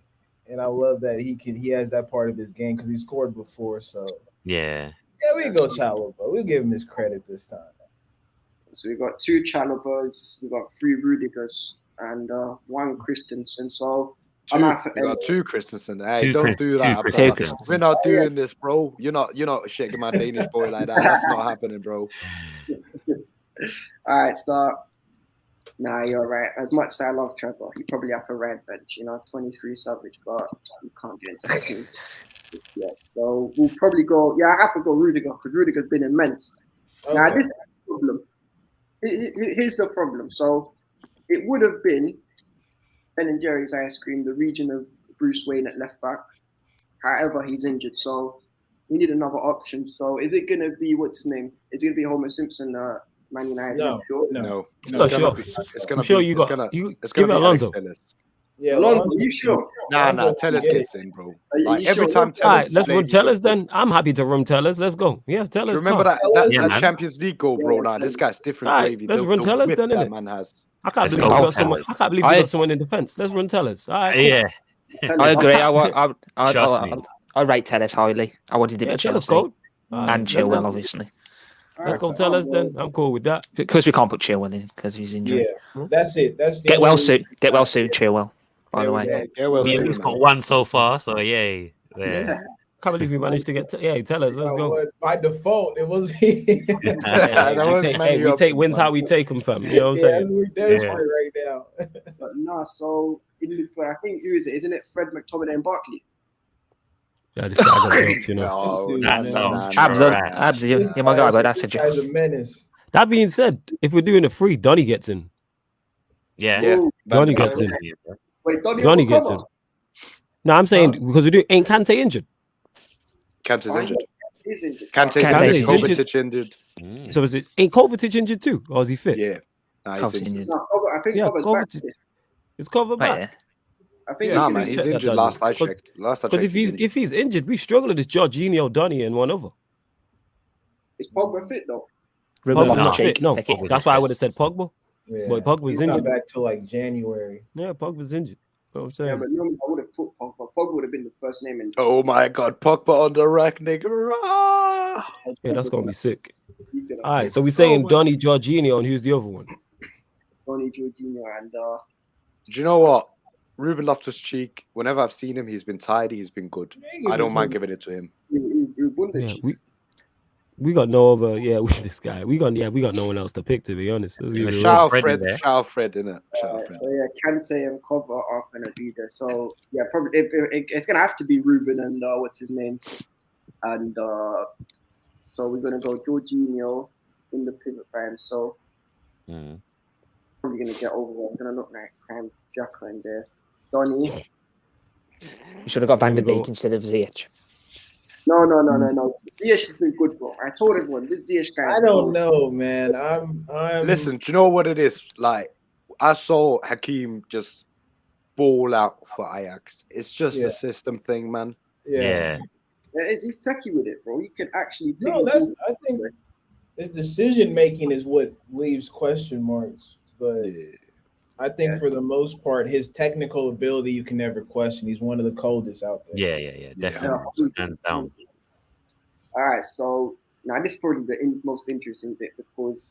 And I love that he has that part of his game because he scored before. So yeah, we go Chalobah. We'll give him his credit this time. So we got 2 Chalobahs, we got 3 Rudigers, and 1 Christensen. So I'm out for You got two Christensen. Hey, Two don't do that. Christensen. We're not doing this, bro. You're not shaking my Danish boy like that. That's not happening, bro. All right, so nah, you're right. As much as I love Trevor, he probably have a red bench, 23 savage, but you can't get into his team. Yeah, so we'll probably go. Yeah, I have to go Rudiger because Rudiger's been immense. Okay. Now this is the problem. Here's the problem. So it would have been Ben and Jerry's ice cream, the region of Bruce Wayne at left back. However, he's injured, so we need another option. So is it gonna be what's his name? Is it gonna be Homer Simpson? Man United? No, Sure? no. It's not sure. I'm sure you got. You give it Alonso. Yeah, Alonso, you sure? Nah, Tellers gets in, bro. you Like every sure? time All Tellers. right, let's run Tellers then. I'm happy to run Tellers. Let's go. Yeah, Tellers. Remember come. that Yeah, man. Champions League goal, bro? Nah, this guy's different All right, gravy. let's run The Tellers whip then, that innit? man has. I can't Let's believe go we got Tellers. someone. I can't believe we got someone in defense. Let's run Tellers. All right, cool. Yeah, I agree. Trust me. I rate Tellers highly. I wanted him Yeah, at Tellers Chelsea cold. All right, and let's Chilwell, go. obviously, Let's go Tellers then. I'm cool with that. because we can't put Chilwell in because he's injured. Yeah, that's it. That's the Get well only- soon. Get well soon, Chilwell. By There the we way, go. Yeah, well, we at least got one so far, so yay. Yeah. Can't believe we managed to get. Yeah, Tellers. Let's Oh, go. what? By default, it was. That was many we take options, wins man. how we take them, fam. You know what I'm Yeah, saying? that's Yeah. right now. But no, so in midfield, I think who is it? Isn't it Fred McTominay and Barkley? Yeah, this guy got jokes, you know. No, This dude, That man. sounds Abs, right. Abs, you're my guy, but that's a This joke. guy's a menace. That being said, if we're doing a free, Donny gets in. Yeah. Yeah. Oh, Donny Van gets Dijk. in. wait, Donny gets in. No, I'm saying because we do. Ain't Kante injured? Kante's injured. He's injured. Kante's Kante's injured. injured. Kovacic injured. Mm. So is it? Ain't Kovacic injured too, or is he fit? Yeah. Nah, he's Kovacic injured. injured. No, I think Yeah, Cover's back. Kovacic. It's covered Right back. there. I think Yeah, Nah, you man, can he's check that, injured. Donny. Last I Because- checked. Last I Because checked. if he's injured, we struggle. It's Jorginho, Donny, and one other. is Pogba fit though. Ruben Pogba's not Loftus-Cheek, fit. No, pick it. that's why I would have said Pogba. Yeah. But Pogba's He's not injured. back till like January. Yeah, Pogba's injured. You know what I'm Yeah, saying? but normally I would have put Pogba. Pogba would have been the first name in. Oh my God, Pogba on the rack, nigga. Rah! Yeah, that's gonna be sick. He's gonna All right, so we're saying Donny, Jorginho, and who's the other one? Donny, Jorginho, and Do you know what? Ruben Loftus-Cheek, whenever I've seen him, he's been tidy, he's been good. I don't mind giving it to him. Yeah, we got no other. Yeah, with this guy, we got no one else to pick. To be honest, Let's give it a Shout out Fred Fred, in there. shout out Fred, innit? Shout out Fred. So yeah, Kante and Cover are gonna be there. So yeah, probably it's gonna have to be Ruben and what's his name, and so we're gonna go Jorginho in the pivot band. So Mm. probably gonna get over there. I'm gonna look like Cam Jacka in there. Donny. You should have got Van der There we Beek go. instead of Ziyech. No. Ziyech has been good, bro. I told everyone this Ziyech guy. I don't know, man. I'm Listen, do you know what it is? Like, I saw Hakeem just ball out for Ajax. It's just Yeah. a system thing, man. Yeah. He's techie with it, bro. He can actually. pick No, and that's. choose. I think the decision making is what leaves question marks. But I think for the most part, his technical ability you can never question. He's one of the coldest out there. Yeah. Definitely. Hands down. All right, so now this is probably the most interesting bit because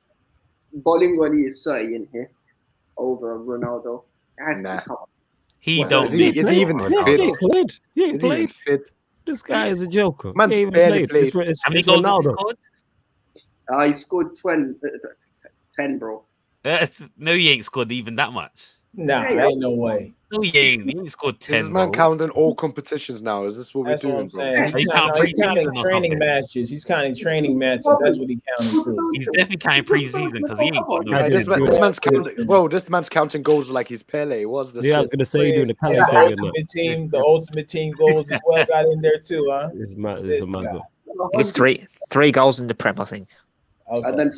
Bolingoli is 30 in here over Ronaldo. It has to Nah. come. He What, don't is he- need is he even Ronaldo. fit? He ain't played. He ain't Is he even played. fit? This guy is a joker. Man's he ain't even barely played. played. It's How many it's goals has he Ronaldo. scored? He scored 10, bro. No, he ain't scored even that much. Nah, Hey, ain't no way. No, he ain't. He ain't scored Is 10. this man bro. counting all competitions now? Is this what we're That's what doing, I'm bro? saying. Are you He's counting counting pre-season or training something? matches. He's counting training matches. That's what he counting too. He's definitely counting pre-season because he ain't got no. I Hey, did this, do this it. man's counting. Whoa, this man's counting goals like he's Pele. What's this? Yeah, I was shit? gonna say you're doing the Pele Yeah, thing. and that. the ultimate team goals as well got in there too, huh? It's mad. It's This a mad. guy. one. It's three goals in the Prem, I think. Okay. And then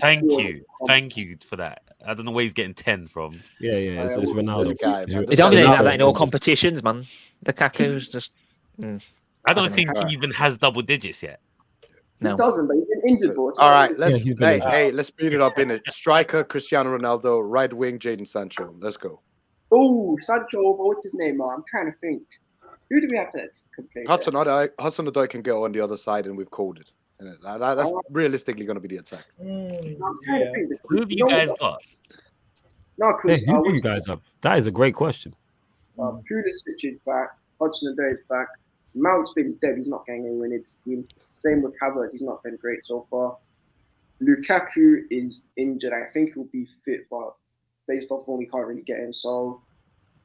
Thank you for that. I don't know where he's getting 10 from. Yeah. It's This Ronaldo. guy, man. It's They This don't guy's even Ronaldo. have that in all competitions, man. The Kaku's just I don't think he even has double digits yet. He no. doesn't, but he's been injured, bro. All right, Yeah, let's he's good. let's speed it up in it. Striker Cristiano Ronaldo, right wing Jadon Sancho. Let's go. Oh, Sancho over, what's his name, man? I'm trying to think. Who do we have to compare? Hudson-Odoi can go on the other side, and we've called it. And that's realistically going to be the attack. I'm trying to think. Who have you guys got? No, Hey, because who do you guys have? That is a great question. Pulisic is back. Hudson-Odoi is back. Mount's been dead. He's not getting anywhere near this team. Same with Havertz. He's not been great so far. Lukaku is injured. I think he'll be fit, but based off when we can't really get in. So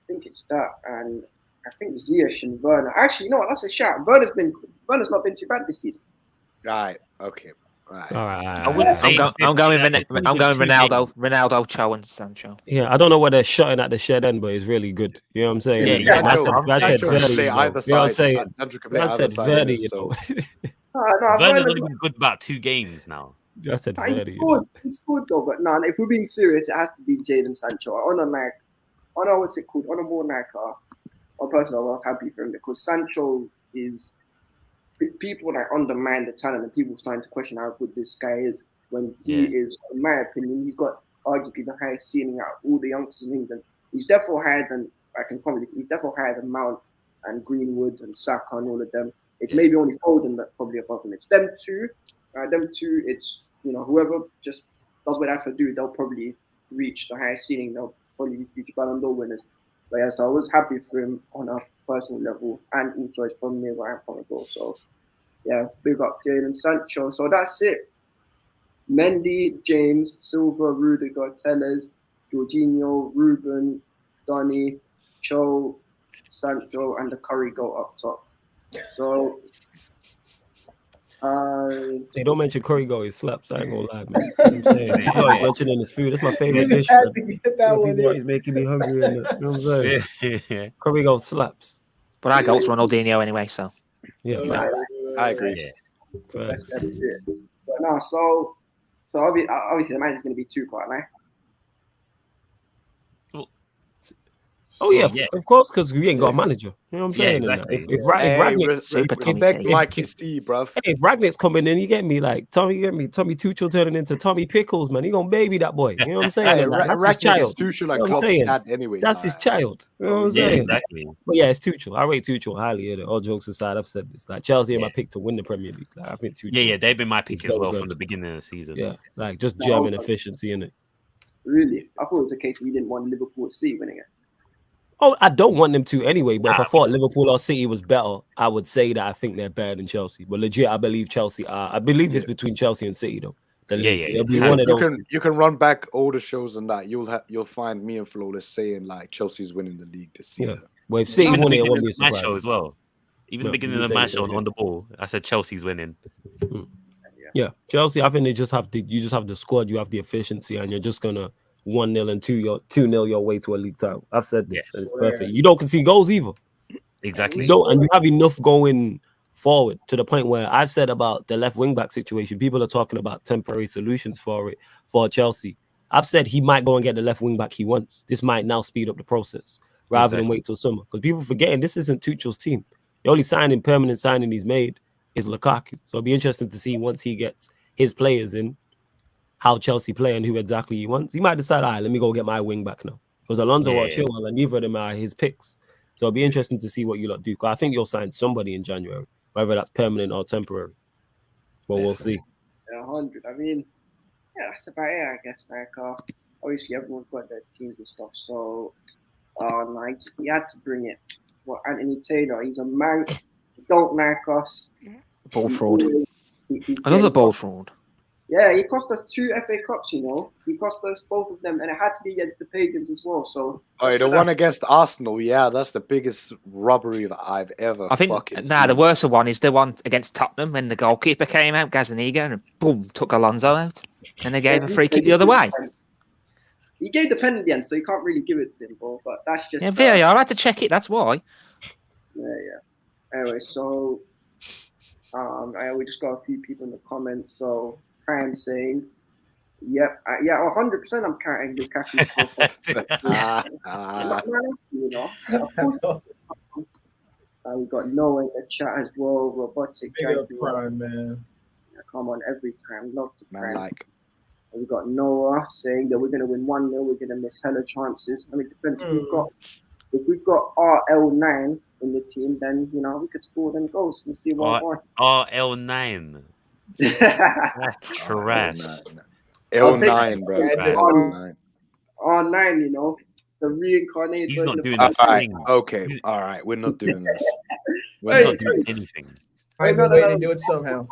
I think it's that. And I think Ziyech and Werner. Actually, you know what? That's a shout. Werner's not been too bad this season. Right. Okay. Right. All right. I wouldn't say I'm going it's Ronaldo, Ronaldo, Cho, and Sancho. Yeah, I don't know what they're shotting at the shed end, but it's really good. You know what I'm saying? Yeah, I said Sancho can Verdi, play you know. either You know what I'm side. saying? Sancho can play I either said side, Verdi, innit? you know. Werner's only been good about 2 games now. I said He Verdi. You know. scored though, but no, if we're being serious, it has to be Jadon Sancho. What's it called? On a more like personally, I was happy for him because Sancho is people like undermine the talent and people starting to question how good this guy is when he is, in my opinion, he's got arguably the highest ceiling out of all the youngsters in England. He's definitely higher than he's definitely higher than Mount and Greenwood and Saka and all of them. It's maybe only Foden that's probably above them. It's them two. It's whoever just does what they have to do, they'll probably reach the highest ceiling. They'll probably be future Ballon d'Or winners. But yeah, so I was happy for him on a personal level, and also it's from near where I'm from as well. So yeah, big up Jadon Sancho. So that's it. Mendy, James, Silva, Rudiger, Telles, Jorginho, Ruben, Donny, Cho, Sancho, and the Curry go up top. So Hey, don't mention curry go, it slaps. I ain't gonna lie, man. You know what I'm saying? People always mentioning his food. That's my favorite dish. Had to get that one People in. always making me hungry. You know what I'm saying? Curry go slaps. But I go to Ronaldinho anyway, so. Yeah, I agree. yeah. that's it. But no, so obviously the manager's going to be Tuchel, right? Oh yeah, of course, because we ain't got a manager. You know what I'm saying? Exactly. If Ragnick, like his tea, bruv. if Ragnick's coming in, you get me like Tommy Tuchel turning into Tommy Pickles, man. He gonna baby that boy. You know what I'm saying? Hey, That's his child. Tuchel You know and what I'm Klopp's saying? dad anyway. That's his child. You know what I'm saying? Exactly. But yeah, it's Tuchel. I rate Tuchel highly. All jokes aside, I've said this. Like Chelsea are my pick to win the Premier League. Like, I think Tuchel. Yeah, they've been my pick as well good. from the beginning of the season. Yeah, like just German efficiency in it. Really? I thought it was a case we didn't want Liverpool to see winning it. Oh, I don't want them to anyway, but if I thought Liverpool or City was better, I would say that I think they're better than Chelsea. But legit, I believe Chelsea are. I believe it's between Chelsea and City, though. It'll be one of those. You can run back all the shows and that. You'll find me and Flawless saying like Chelsea's winning the league this season. Yeah. Well, if City won it, it won't be a my surprise. show as well. Even the beginning of the match on the ball, I said Chelsea's winning. Yeah, Chelsea. I think they just have you just have the squad, you have the efficiency, and you're just gonna 1-0 and 2-0 your way to a league title. I've said this, and it's perfect. You don't concede goals either. Exactly. And you have enough going forward to the point where I've said about the left wing back situation. People are talking about temporary solutions for it for Chelsea. I've said he might go and get the left wing back he wants. This might now speed up the process rather than wait till summer, because people forgetting this isn't Tuchel's team. The only permanent signing he's made is Lukaku. So it'll be interesting to see once he gets his players in, how Chelsea play and who exactly he wants. He might decide, all right, let me go get my wing back now. Because Alonso or Chilwell, and neither of them are his picks. So it'll be interesting to see what you lot do. Because I think you'll sign somebody in January, whether that's permanent or temporary. But we'll see. 100. I mean, yeah, that's about it, I guess. Like, obviously, everyone's got their teams and stuff. So, like, he had to bring it. Well, Anthony Taylor, he's a man. Don't like us. Ball fraud. Another ball fraud. Yeah, he cost us 2 FA Cups, you know. He cost us both of them, and it had to be against the Pagans as well. So, the one against Arsenal, yeah, that's the biggest robbery that I've ever fucking seen. The worst one is the one against Tottenham when the goalkeeper came out, Gazaniga, and boom, took Alonso out. And they gave a free kick the other way. He gave the pen at the end, so you can't really give it to him, bro. But that's just... Yeah, VAR, I had to check it, that's why. Yeah. Anyway, so... we just got a few people in the comments, so... I'm saying, yep, 100%. I'm counting Lukaku. You know, we got Noah in the chat as well. Robotic, Prime, man. Yeah, come on, every time, love to man. Like, we got Noah saying that we're gonna win 1-0. We're gonna miss hella chances. I mean, it depends. If we've got RL9 in the team, then you know we could score them goals. We'll see what RL9. That's trash. L9, bro. R9, you know. the reincarnated He's not version doing of a All right, thing. okay, all right. We're not doing this. We're He's Hey, not doing anything. I've no, been no, waiting no. to do it somehow.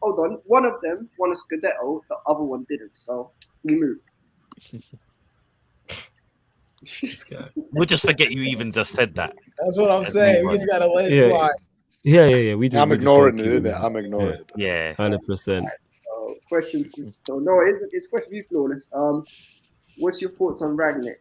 Hold on. One of them won a Scudetto, the other one didn't. So we move. This guy. We'll just forget you even just said that. That's what I'm Let's saying. move We on. just gotta let it Yeah. slide. Yeah. I'm We just ignoring gotta it, keep innit? I'm ignoring it. Yeah. 100%. Question. So no, it's question for you, Flawless. What's your thoughts on Ragnick?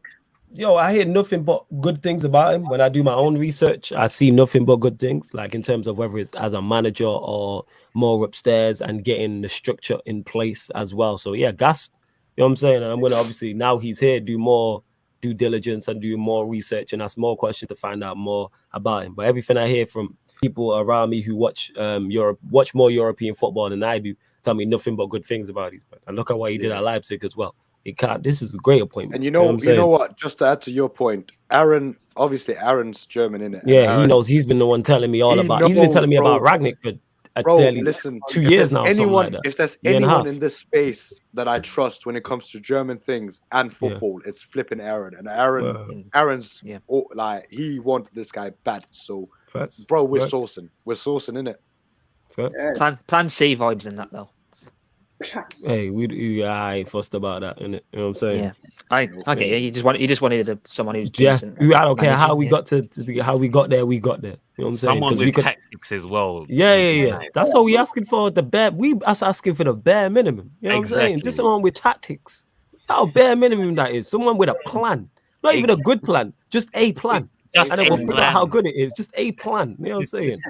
Yo, I hear nothing but good things about him. When I do my own research, I see nothing but good things, like in terms of whether it's as a manager or more upstairs and getting the structure in place as well. So yeah, gas, you know what I'm saying? And I'm gonna obviously, now he's here, do more due diligence and do more research and ask more questions to find out more about him. But everything I hear from people around me who watch watch more European football than I do tell me nothing but good things about these. And look at what he did at Leipzig as well. It can't. This is a great appointment. And you know what I'm what? Just to add to your point, Aaron, obviously Aaron's German, innit? And Yeah, he Aaron, knows. He's been the one telling me all he about. He's been knows, telling me about bro. Ragnick for Bro, barely listen, 2 if years there's now. Something like that. If there's Year and a anyone half. in this space that I trust when it comes to German things and football, it's flipping Aaron. And Aaron's like, he wanted this guy bad. So, Facts. bro, we're Facts. sourcing, innit? Facts. Yeah. Plan C vibes in that though. Hey, I ain't fussed about that, innit? You know what I'm saying? Yeah, I get you. You just wanted someone who's Yeah, decent. I don't care managing, how we got to how we got there. We got there. You know what I'm saying? Someone 'Cause with we could. tactics as well. Yeah. That's all we asking for. The bare. We us asking for the bare minimum. You know what I'm saying? Exactly. Just someone with tactics. How bare minimum that is. Someone with a plan. Not even a good plan. Just a plan. Just And then a we'll figure out how plan. good it is. Just a plan. You know what I'm saying?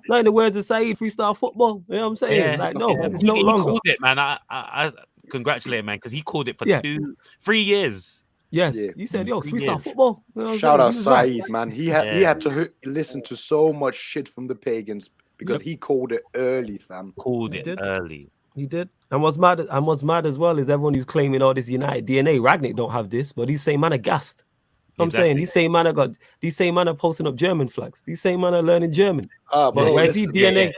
Like in the words of Saeed, freestyle football. You know what I'm saying? Yeah. Like, no, it's He no longer. called it, man. I congratulate him, man, because he called it for Yeah. 3 years. Yes. Yeah. He said, yo, 3 freestyle years. football. You know what I'm Shout saying? out He was right. Saeed, man. He had to listen to so much shit from the pagans because he called it early, fam. Called He it did. early. He did. And what's mad as well is everyone who's claiming all this United DNA. Ragnick don't have this, but these same man are gassed. I'm saying these same man are posting up German flags. These same man are learning German. But Bro, where's he listen, DNA? yeah.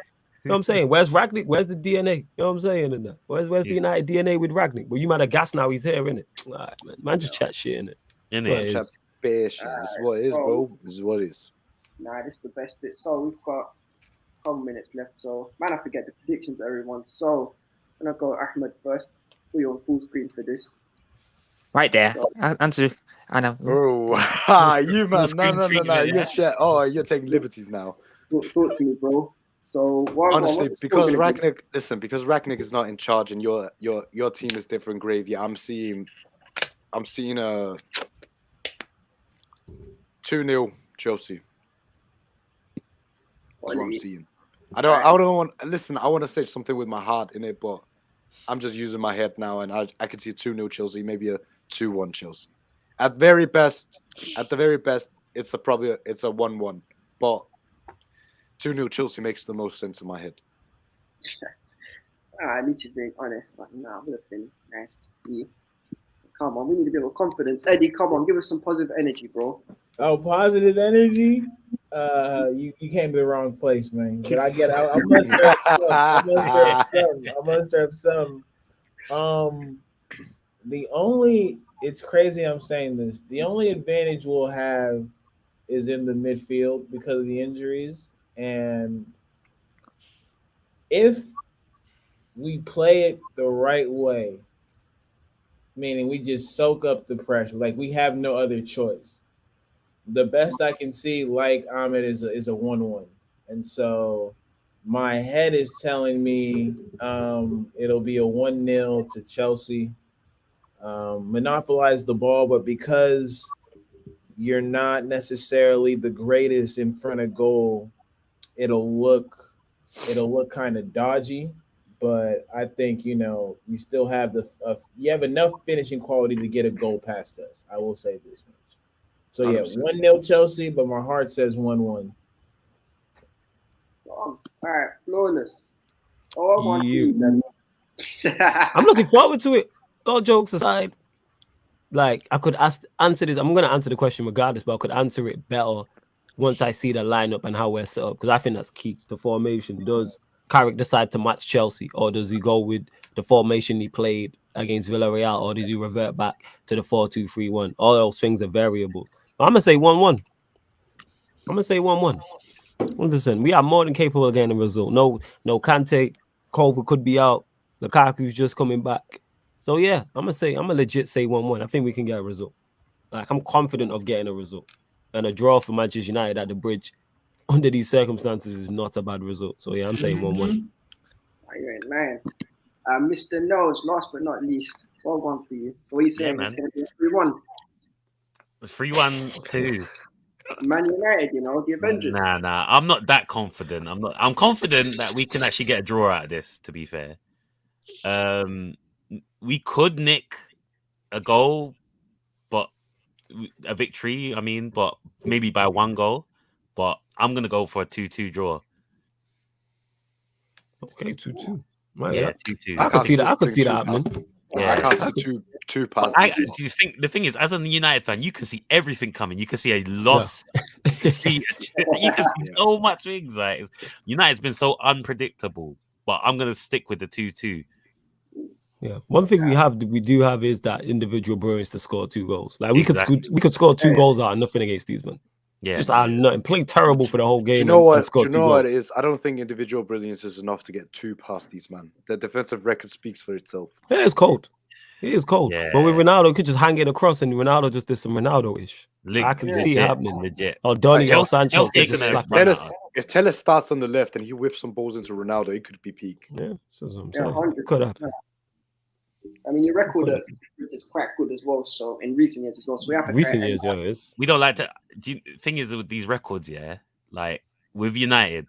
You know what I'm saying? Where's Ragnick? Where's the DNA? You know what I'm saying? In that? Where's the United DNA with Ragnick? But you man are gassed now. He's here, innit? All right, man just chat shit, innit? That's what it Chat is. bare shit. This is what it is, bro. This is what it is. Nah, this is the best bit. So we've got a couple minutes left. So man, I forget the predictions, everyone. So I'm gonna go Ahmed first. We're on full screen for this. Right there. Answer. I know. Oh, you man, no. treatment, You're chat. Oh, you're taking liberties now. Talk to me, bro. So Honestly, because Ragnick is not in charge and your team is different gravy. I'm seeing a 2-0 Chelsea. That's what I'm seeing. I don't want listen, I want to say something with my heart in it, but I'm just using my head now, and I can see a 2-0 Chelsea, maybe a 2-1 Chelsea. At the very best, it's a 1-1. But 2-0 Chelsea makes the most sense in my head. I need to be honest, but nah, would have been nice to see. Come on, we need a bit of confidence. Eddie, come on, give us some positive energy, bro. Oh, positive energy. You came to the wrong place, man. But I get I must have some. It's crazy I'm saying this. The only advantage we'll have is in the midfield because of the injuries. And if we play it the right way, meaning we just soak up the pressure, like we have no other choice. The best I can see, like Ahmed, is a 1-1. And so my head is telling me it'll be a 1-0 to Chelsea. Monopolize the ball, but because you're not necessarily the greatest in front of goal, it'll look kind of dodgy. But I think you still have you have enough finishing quality to get a goal past us. I will say this much. So yeah, 1-0 Chelsea, but my heart says 1-1. All right, Flawless. Oh, I'm looking forward to it. All jokes aside, like I could answer this. I'm gonna answer the question regardless, but I could answer it better once I see the lineup and how we're set up, because I think that's key. The formation does Carrick decide to match Chelsea, or does he go with the formation he played against Villarreal, or does he revert back to the 4-2-3-1? All those things are variables. I'm gonna say 1-1. I'm gonna say 1-1. 100%. We are more than capable of getting a result. No Kante, Culver could be out. Lukaku's just coming back. So yeah, I'm gonna legit say 1-1. I think we can get a result. Like, I'm confident of getting a result. And a draw for Manchester United at the Bridge under these circumstances is not a bad result. So yeah, I'm saying 1-1. You're in line. Mr. Nose, last but not least, 1-1 for you. So what are you saying? Yeah, It's going to be 3-1. 3-1 to Man United, you know, the Avengers. Nah. I'm not that confident. I'm confident that we can actually get a draw out of this, to be fair. We could nick a goal, but a victory, I mean, but maybe by 1 goal. But I'm gonna go for a 2-2 draw. Okay, 2-2. Right, Yeah, 2-2. I could see that. I could see that happening. Yeah, I can't see two passes. Do you think the thing is, as a United fan, you can see everything coming. You can see a loss. Yeah. You can see so much things. Like, United's been so unpredictable. But I'm gonna stick with the 2-2. Yeah, one thing we do have is that individual brilliance to score 2 goals. Like, we Exactly. could score 2 goals out of nothing against these men. Yeah, Just out of nothing, playing terrible for the whole game. Do you know what? score Do you 2 know goals. what it is? I don't think individual brilliance is enough to get 2 past these man. The defensive record speaks for itself. Yeah, it's cold. It is cold. Yeah. But with Ronaldo, you could just hang it across, and Ronaldo just did some Ronaldo-ish. I can see it happening. Legit. Or Donny or Chelsea- Sancho Chelsea could just gonna slap run it. out. If Telles starts on the left and he whips some balls into Ronaldo, it could be peak. Yeah, that's what I'm Yeah, saying. 100%. Could happen. I mean, your record is quite good as well. So in recent years as well. So we have to Recent try years, yeah, it is. We don't like to. Thing is with these records, yeah, like with United,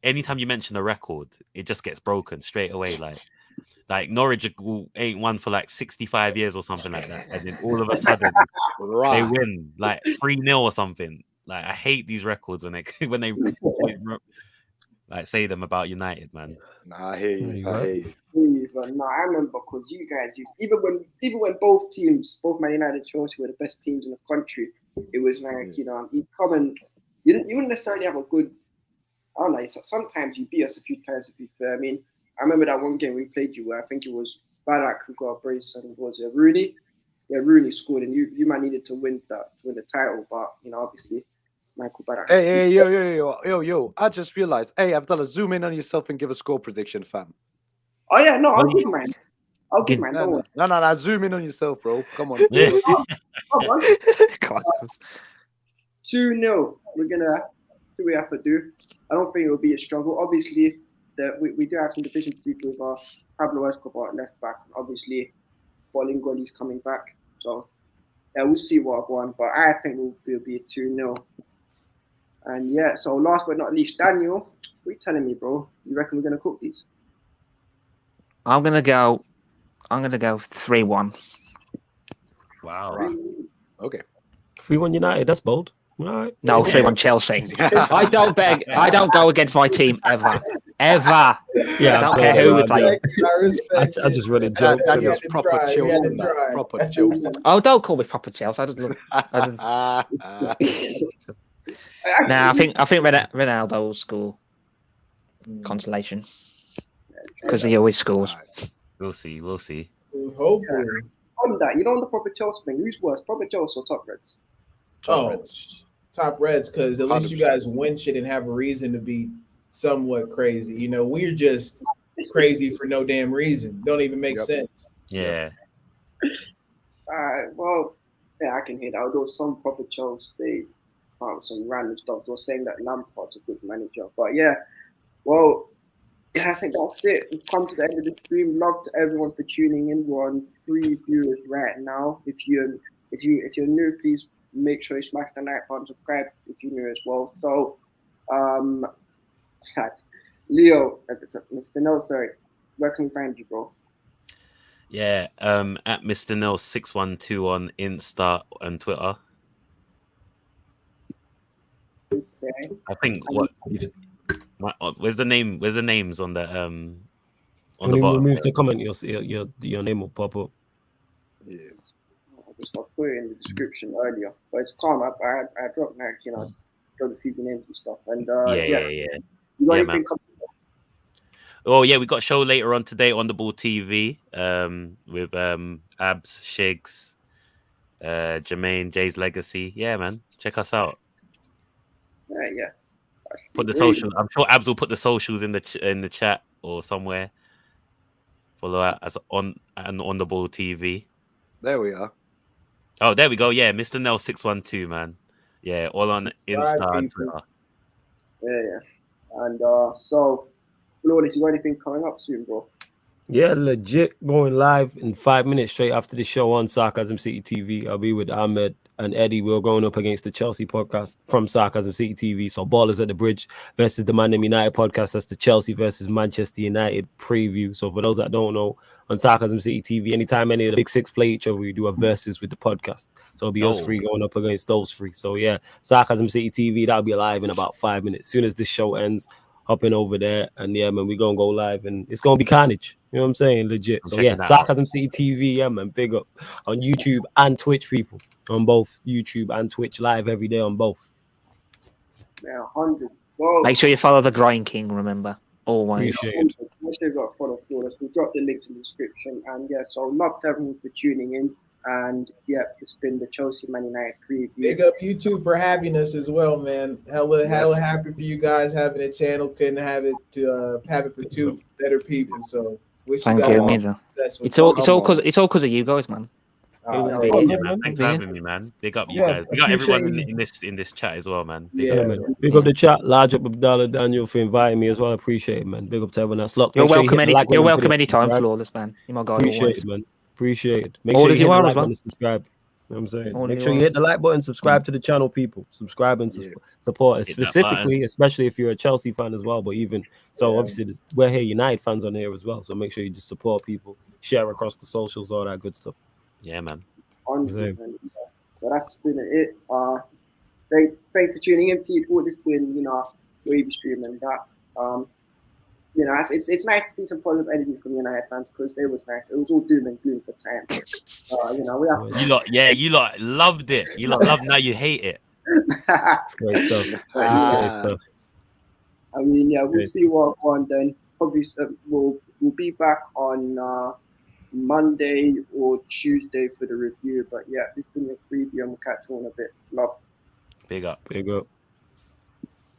anytime you mention a record, it just gets broken straight away. Like Norwich ain't won for like 65 years or something like that, and then all of a sudden they win like 3-0 or something. Like, I hate these records when they like say them about United, man. Nah, I hear you. But no, I remember because you guys even when both teams, both Man United and Chelsea, were the best teams in the country, it was like, you know, you come and you wouldn't necessarily have a good. I don't know. Sometimes you beat us a few times, to be fair. I mean, I remember that one game we played you where I think it was Barak who got a brace and it was Rooney. Yeah, Rooney scored, and you might needed to win the title, but you know, obviously Michael Barak. Hey, yo! I just realized. Hey, Abdullah, zoom in on yourself and give a score prediction, fam. Oh yeah, no, I'll give mine. Don't worry. No, zoom in on yourself, bro. Come on. Yeah. 2-0. We're gonna do what we have to do. I don't think it will be a struggle. Obviously, we do have some deficiencies with Pablo Escobar at left back. Obviously, Bolingoli's coming back. So yeah, we'll see what I've won. But I think we'll be a 2-0. And yeah, so last but not least, Daniel, what are you telling me, bro? You reckon we're gonna cook these? I'm gonna go 3-1. Wow. Okay. 3-1 United, that's bold. All right. No, 3-1 Chelsea. I don't go against my team ever. Yeah, I don't care who we play. I just read a joke. Daniel's proper Chelsea. Proper Chelsea. Oh, don't call me proper Chelsea. I think Ronaldo will score consolation because he always scores. We'll see. Hopefully. On that, you know, on the proper Chelsea thing, who's worse, proper Chelsea or Top Reds? Top Reds, because at least you guys win shit and have a reason to be somewhat crazy. You know, we're just crazy for no damn reason. Don't even make sense. Yeah. Well, yeah, I can hear that. Although some proper Chelsea, they some random stuff. They're saying that Lampard's a good manager. But yeah, well, yeah, I think that's it. We've come to the end of the stream. Love to everyone for tuning in. We're on 3 viewers right now. If you're new, please make sure you smash the like button, subscribe if you're new as well. So, Leo, Mr. No, sorry, where can we find you, bro? Yeah, at Mr. Nil 612 on Insta and Twitter. Okay. I think where's the name? Where's the names on the on when the you bottom? remove the comment, your name will pop up. Yeah. I put it in the description earlier, but it's calm. I dropped dropped a few names and stuff. And Yeah. you got anything coming up? Oh yeah, we got a show later on today on the Ball TV. With Abs, Shigs, Jermaine, Jay's Legacy. Yeah, man, check us out. Yeah. Put the Great. social. I'm sure Abs will put the socials in the chat or somewhere. Follow us as on the Ball TV. There we are. Oh, there we go. Yeah, Mr. Nell 612, man. Yeah, all on Subscribe, Insta and people. Twitter. Yeah. And so, Flawless, you got anything coming up soon, bro? Yeah, legit going live in 5 minutes straight after the show on Sarcasm City TV. I'll be with Ahmed and Eddie. We're going up against the Chelsea podcast from Sarcasm City TV. So Ballers at the Bridge versus the Man United podcast. That's the Chelsea versus Manchester United preview. So for those that don't know, on Sarcasm City TV, anytime any of the big six play each other, we do a versus with the podcast. So it'll be us three going up against those three. So yeah, Sarcasm City TV, that'll be live in about 5 minutes. As soon as this show ends, hopping over there, and yeah, man, we're gonna go live, and it's gonna be carnage. You know what I'm saying? Legit. So yeah, Sarcasm City TV, yeah, man, big up on YouTube and Twitch, people, on both YouTube and Twitch, live every day on both. Yeah, 100. Whoa. Make sure you follow the Grind King. Remember, always. Appreciate it. Make sure you got to follow Flawless. We'll drop the links in the description. And yeah, so love to everyone for tuning in. And yeah, it's been the Chelsea Man United preview. Big up YouTube for having us as well, man. Hella happy for you guys having a channel. Couldn't have it for two better people. So wish Thank you guys you, all Miza. success with It's all because of you guys, man. Yeah, man. Thanks for having me, man. Big up you guys. We got everyone in this chat as well, man. Big up. Man. Big up the chat. Large up Abdallah Daniel for inviting me as well. I appreciate it, man. Big up to everyone that's locked. You're welcome anytime, Flawless, man. You're my guy. Appreciate it, man. Appreciate it. Make All sure of you you hit the are like as well. button and subscribe. You know what I'm saying? All Make you sure you are. hit the like button, subscribe to the channel, people. Subscribe and support us, Hit that specifically, especially if you're a Chelsea fan as well. But even so, obviously, we're here United fans on here as well. So make sure you just support people, share across the socials, all that good stuff. Yeah, man. 100%. So that's been it. Thanks for tuning in, people. This has been, wavy stream and that. It's nice to see some positive energy from United fans because they was nice. It was all doom and gloom for time. We have You lot loved it. You lot loved. Now you hate it. It's great stuff. It's great stuff. I mean, yeah, we'll see what on then. Probably we'll be back on Monday or Tuesday for the review. But yeah, this has been a preview and we'll catch you on a bit. Love. Big up. Big up.